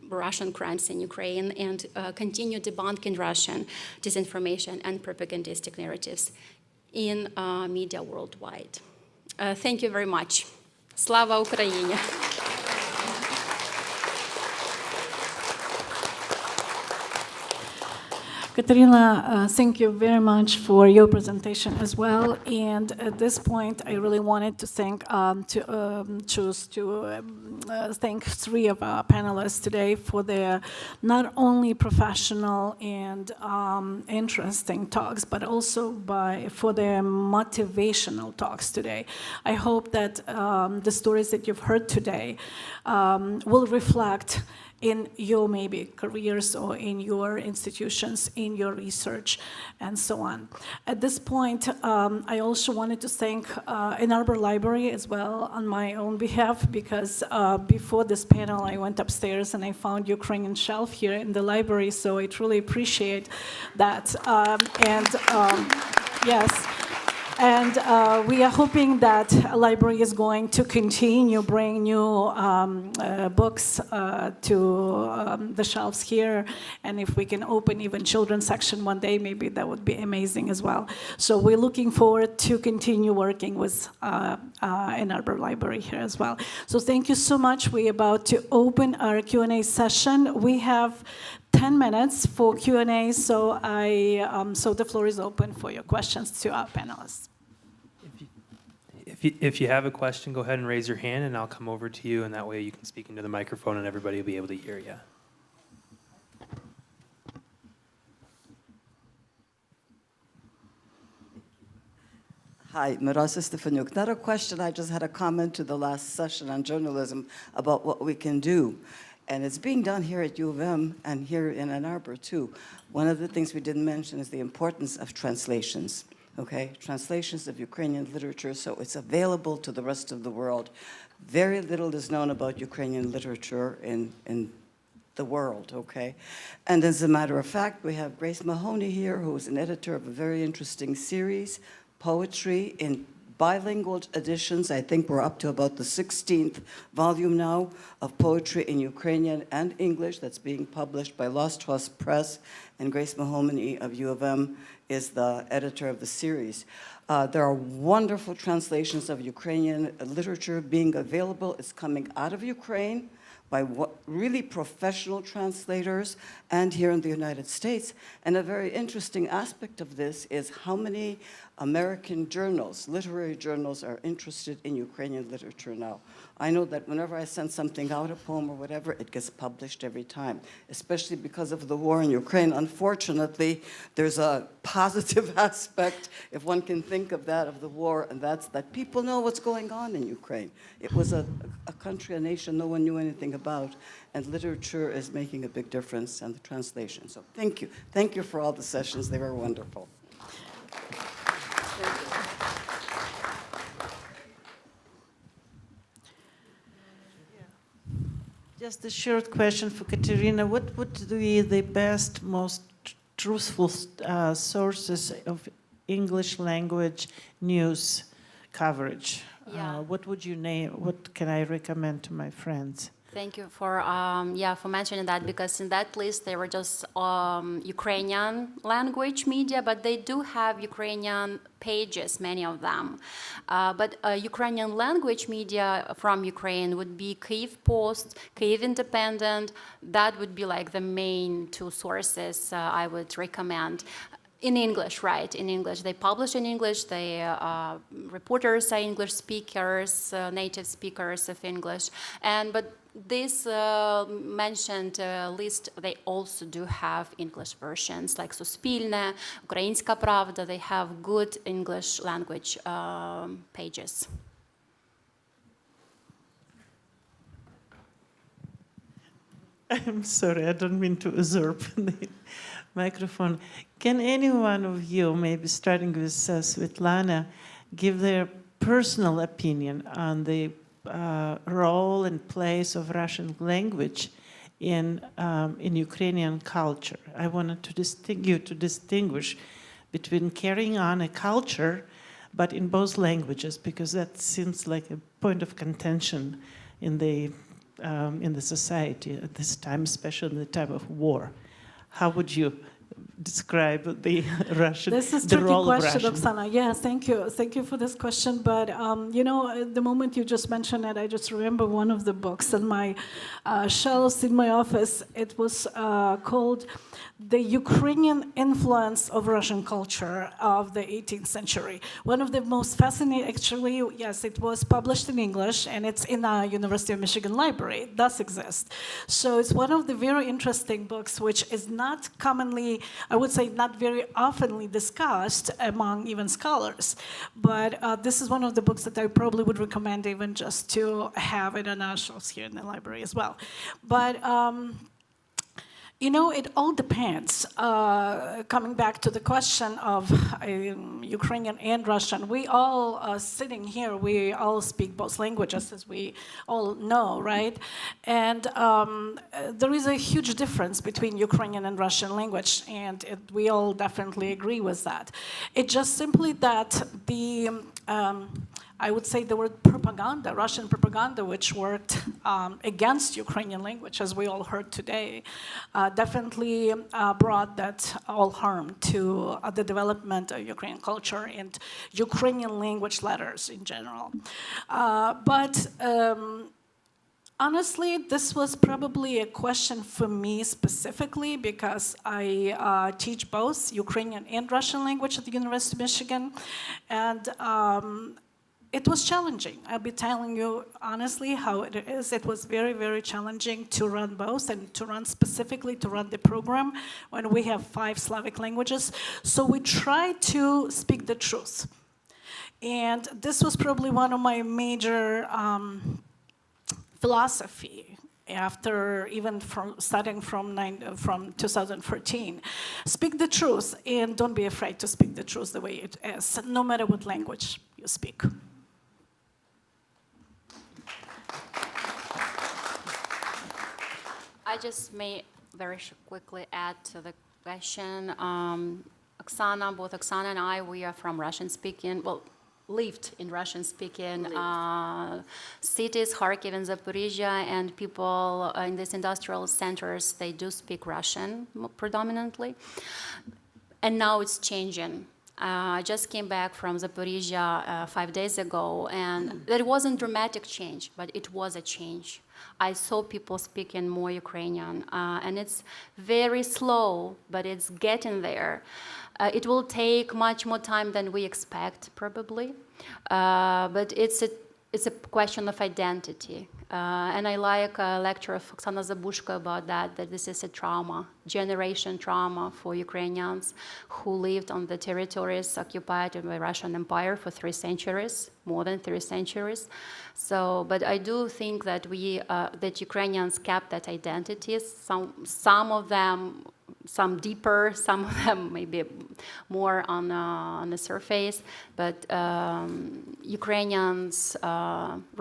Russian crimes in Ukraine and continue debunking Russian disinformation and propagandistic narratives in media worldwide. Thank you very much. Slava Ukraini! Katerina, thank you very much for your presentation as well. And at this point, I really wanted to thank thank three of our panelists today for their not only professional and interesting talks, but also for their motivational talks today. I hope that the stories that you've heard today will reflect in your maybe careers or in your institutions, in your research, and so on. At this point, I also wanted to thank Ann Arbor Library as well on my own behalf, because before this panel, I went upstairs and I found Ukrainian shelf here in the library, so I truly appreciate that. Yes. And we are hoping that a library is going to continue bring new books to the shelves here. And if we can open even children's section one day, maybe that would be amazing as well. So we're looking forward to continue working with Ann Arbor Library here as well. So thank you so much. We're about to open our Q&A session. We have 10 minutes for Q&A, so so the floor is open for your questions to our panelists. If you have a question, go ahead and raise your hand, and I'll come over to you, and that way you can speak into the microphone, and everybody will be able to hear you. Hi, Mirosa Stefanuc. Not a question, I just had a comment to the last session on journalism about what we can do. And it's being done here at U of M and here in Ann Arbor, too. One of the things we didn't mention is the importance of translations, okay? Translations of Ukrainian literature, so it's available to the rest of the world. Very little is known about Ukrainian literature in the world, okay? And as a matter of fact, we have Grace Mahoney here, who is an editor of a very interesting series, Poetry in bilingual editions. I think we're up to about the 16th volume now of poetry in Ukrainian and English that's being published by Lost Trust Press, and Grace Mahoney of U of M is the editor of the series. There are wonderful translations of Ukrainian literature being available. It's coming out of Ukraine by really professional translators and here in the United States. And a very interesting aspect of this is how many American journals, literary journals, are interested in Ukrainian literature now. I know that whenever I send something out, a poem or whatever, it gets published every time, especially because of the war in Ukraine. Unfortunately, there's a positive aspect, if one can think of that, of the war, and that's that people know what's going on in Ukraine. It was a country, a nation no one knew anything about, and literature is making a big difference in the translation. So thank you. Thank you for all the sessions. They were wonderful. Just a short question for Katerina. What would be the best, most truthful sources of English language news coverage? Yeah. What would you name? What can I recommend to my friends? Thank you for mentioning that, because in that list they were just Ukrainian language media, but they do have Ukrainian pages, many of them. But Ukrainian language media from Ukraine would be Kyiv Post, Kyiv Independent. That would be like the main two sources I would recommend. In English, right, in English. They publish in English, reporters are English speakers, native speakers of English. But this mentioned list, they also do have English versions, like Суспільне, Українська Правда, they have good English language pages. I'm sorry, I don't mean to usurp the microphone. Can any one of you, maybe starting with Svitlana, give their personal opinion on the role and place of Russian language in Ukrainian culture? I wanted to distinguish between carrying on a culture, but in both languages, because that seems like a point of contention in the society at this time, especially in the time of war. How would you describe the Russian, this is the tricky role question, of Russian? Oksana. Yes, thank you for this question. But the moment you just mentioned it, I just remember one of the books on my shelves in my office. It was called "The Ukrainian Influence of Russian Culture of the 18th Century." One of the most fascinating, actually, yes, it was published in English, and it's in the University of Michigan library. It does exist. So it's one of the very interesting books, which is not commonly, I would say, not very oftenly discussed among even scholars. But this is one of the books that I probably would recommend even just to have it on our shelves here in the library as well. But it all depends. Coming back to the question of Ukrainian and Russian, we all sitting here, we all speak both languages, as we all know, right? And there is a huge difference between Ukrainian and Russian language, and we all definitely agree with that. It's just simply that I would say the word propaganda, Russian propaganda, which worked against Ukrainian language, as we all heard today, definitely brought that all harm to the development of Ukrainian culture and Ukrainian language letters in general. But honestly, this was probably a question for me specifically because I teach both Ukrainian and Russian language at the University of Michigan. And it was challenging. I'll be telling you honestly how it is. It was very, very challenging to run both and to run the program when we have 5 Slavic languages. So we tried to speak the truth. And this was probably one of my major philosophy after even starting from 2014. Speak the truth and don't be afraid to speak the truth the way it is, no matter what language you speak. I just may very quickly add to the question. Both Oksana and I, we are from Russian-speaking, lived in Russian-speaking cities, Kharkiv and Zaporizhia, and people in these industrial centers, they do speak Russian predominantly. And now it's changing. I just came back from Zaporizhia 5 days ago, and there wasn't dramatic change, but it was a change. I saw people speaking more Ukrainian, and it's very slow, but it's getting there. It will take much more time than we expect, probably, but it's a question of identity. And I like a lecture of Oksana Zabushko about that this is a trauma, generation trauma for Ukrainians who lived on the territories occupied by the Russian Empire for 3 centuries, more than 3 centuries. So, but I do think that that Ukrainians kept that identity. Some of them, some deeper, some of them maybe more on the surface. But Ukrainians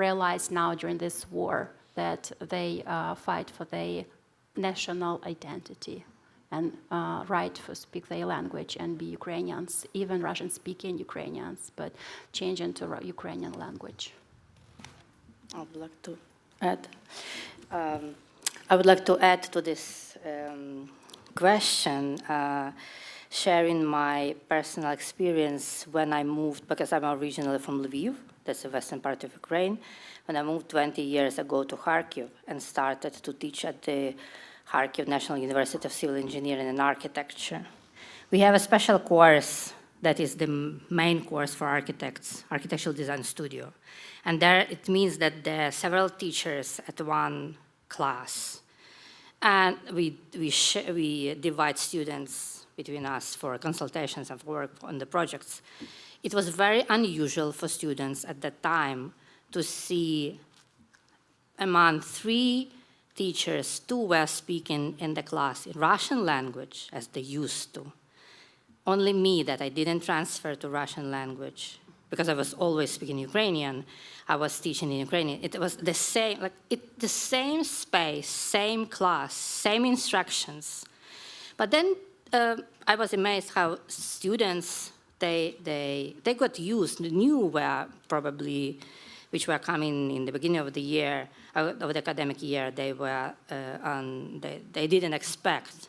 realize now during this war that they fight for their national identity and right to speak their language and be Ukrainians, even Russian-speaking Ukrainians, but change into Ukrainian language. I would like to add. to this question, sharing my personal experience when I moved, because I'm originally from Lviv, that's the western part of Ukraine. When I moved 20 years ago to Kharkiv and started to teach at the Kharkiv National University of Civil Engineering and Architecture, We have a special course that is the main course for architects, architectural design studio. And there it means that there are several teachers at one class. And we divide students between us for consultations and work on the projects. It was very unusual for students at that time to see among 3 teachers, 2 were speaking in the class in Russian language, as they used to. Only me, that I didn't transfer to Russian language, because I was always speaking Ukrainian. I was teaching in Ukrainian. It was the same, the same space, same class, same instructions. But then I was amazed how students, they got used, knew where probably, which were coming in the beginning of the year, of the academic year, they didn't expect.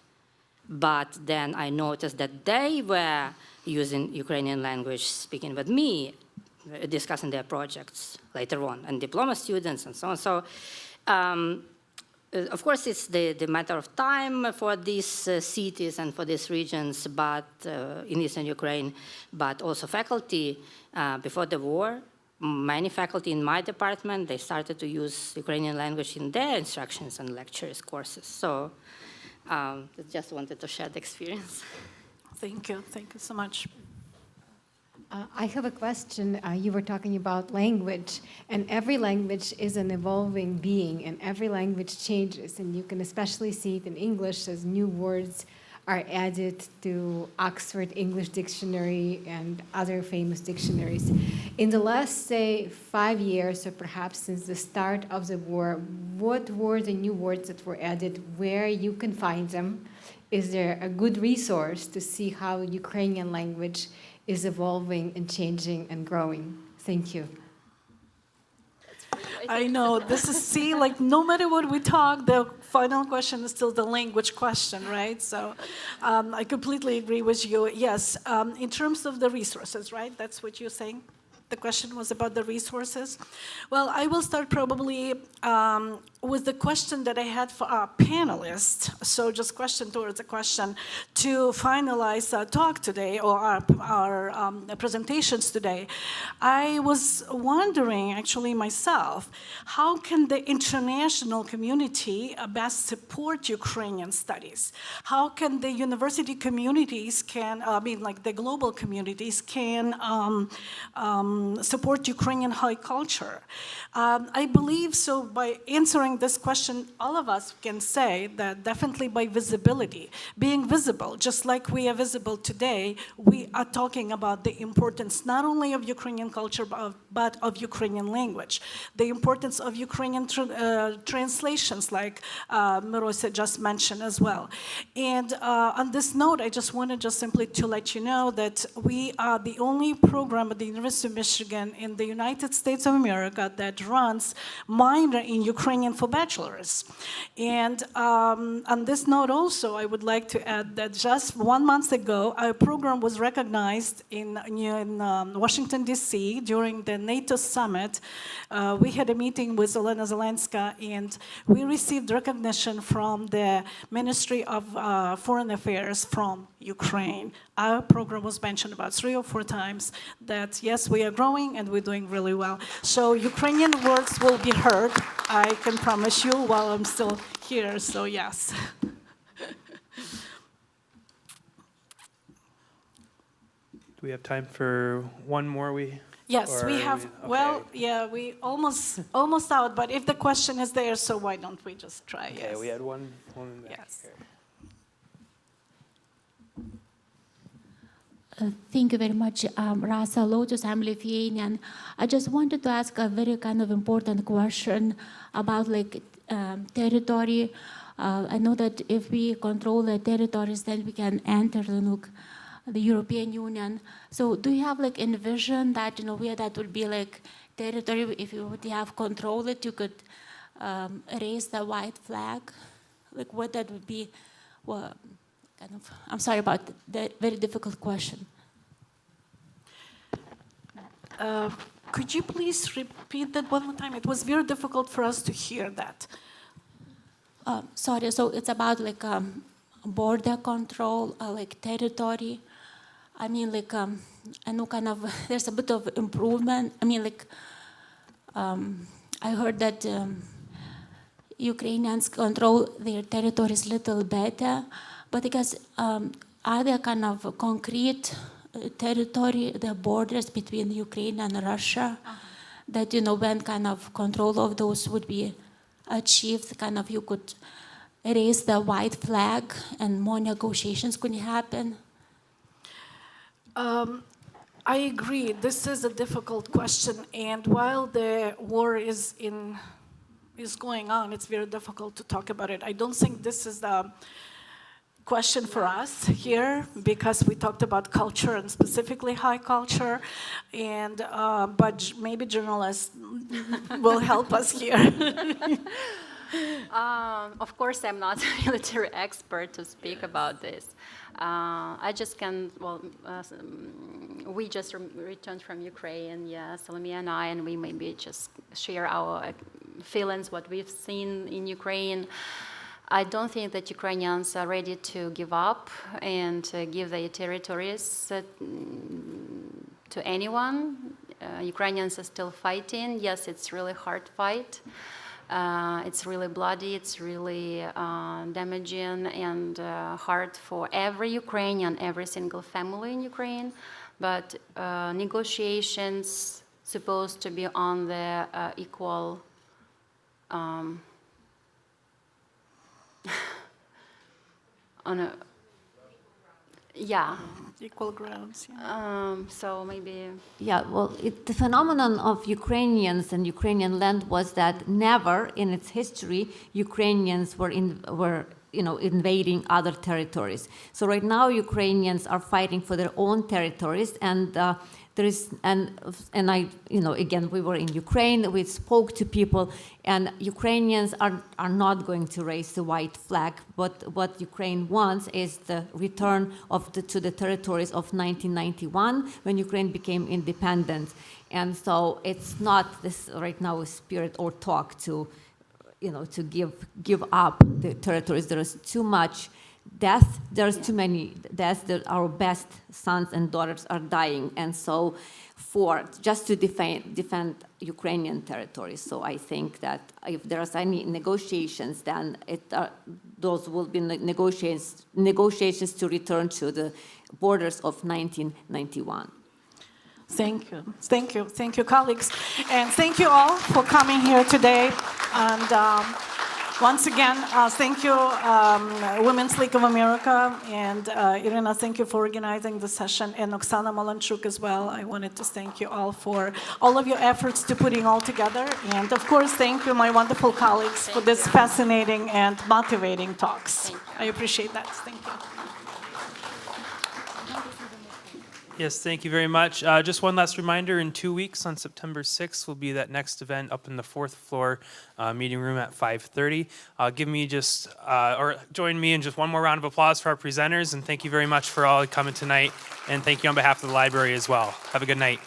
But then I noticed that they were using Ukrainian language, speaking with me, discussing their projects later on, and diploma students and so on. So, of course, it's the matter of time for these cities and for these regions, but in Eastern Ukraine, but also faculty before the war. Many faculty in my department, they started to use Ukrainian language in their instructions and lectures, courses. So I just wanted to share the experience. Thank you so much. I have a question. You were talking about language, and every language is an evolving being, and every language changes, and you can especially see it in English as new words are added to Oxford English Dictionary and other famous dictionaries. In the last, say, 5 years, or perhaps since the start of the war, what were the new words that were added, where you can find them? Is there a good resource to see how Ukrainian language is evolving and changing and growing? Thank you. I know, this is, see, like no matter what we talk, the final question is still the language question, right? So I completely agree with you. Yes, in terms of the resources, right? That's what you're saying? The question was about the resources. Well, I will start probably with the question that I had for our panelists. So just question towards a question to finalize our talk today, or our presentations today. I was wondering, actually myself, how can the international community best support Ukrainian studies? How can the university communities like the global communities can support Ukrainian high culture? I believe so by answering this question, all of us can say that definitely by visibility, being visible, just like we are visible today, we are talking about the importance not only of Ukrainian culture, but of Ukrainian language, the importance of Ukrainian translations, like Mirosa just mentioned as well. And on this note, I just wanted simply to let you know that we are the only program at the University of Michigan in the United States of America that runs minor in Ukrainian for bachelors. And on this note also, I would like to add that just 1 month ago, our program was recognized in Washington, D.C. during the NATO summit. We had a meeting with Olena Zelenska, and we received recognition from the Ministry of Foreign Affairs from Ukraine. Our program was mentioned about 3 or 4 times that, yes, we are growing and we're doing really well. So Ukrainian words will be heard, I can promise you, while I'm still here, so yes. Do we have time for one more? Yes, we have, okay. well, yeah, we almost out, but if the question is there, so why don't we just try, Okay, yes. we had one in the back Yes. here. Thank you very much, Rasa Lotus. I'm Lithuanian. I just wanted to ask a very kind of important question about territory. I know that if we control the territories, then we can enter the European Union. So do you have envision that where that would be territory, if you would have control that you could raise the white flag, what that would be? Well, I'm sorry about that very difficult question. Could you please repeat that one more time? It was very difficult for us to hear that. Sorry, so it's about border control, like territory. I mean, like, I know kind of there's a bit of improvement. I mean, like, I heard that Ukrainians control their territories a little better, but I guess are there kind of concrete territory, the borders between Ukraine and Russia, that, you know, when kind of control of those would be achieved, kind of you could raise the white flag and more negotiations could happen? I agree. This is a difficult question, and while the war is going on, it's very difficult to talk about it. I don't think this is the question for us here, because we talked about culture and specifically high culture, and but maybe journalists will help us here. Of course, I'm not a military expert to speak about this. I just can, well, we just returned from Ukraine, yeah, Solomia and I, and we maybe just share our feelings, what we've seen in Ukraine. I don't think that Ukrainians are ready to give up and give their territories to anyone. Ukrainians are still fighting. Yes, it's really hard fight. It's really bloody, it's really damaging and hard for every Ukrainian, every single family in Ukraine. But negotiations supposed to be on the equal on a, yeah. Equal grounds. Yeah. So maybe. Yeah, well, the phenomenon of Ukrainians and Ukrainian land was that never in its history Ukrainians were invading other territories. So right now Ukrainians are fighting for their own territories, and there is and I again, we were in Ukraine, we spoke to people, and Ukrainians are not going to raise the white flag. What Ukraine wants is the return to the territories of 1991 when Ukraine became independent. And so it's not this right now a spirit or talk to give up the territories. There is too much death. There's too many deaths. Our best sons and daughters are dying, and so just to defend Ukrainian territories. So I think that if there's any negotiations, then those will be negotiations to return to the borders of 1991. Thank you, colleagues, and thank you all for coming here today. And once again, thank you, Women's League of America, and Irina, thank you for organizing the session, and Oksana Malanchuk as well. I wanted to thank you all for all of your efforts to putting all together, and of course, thank you, my wonderful colleagues, for this fascinating and motivating talks. I appreciate that. Thank you. Yes, thank you very much. Just one last reminder, in 2 weeks on September 6th will be that next event up in the 4th floor meeting room at 5:30. Join me in just one more round of applause for our presenters, and thank you very much for all coming tonight, and thank you on behalf of the library as well. Have a good night.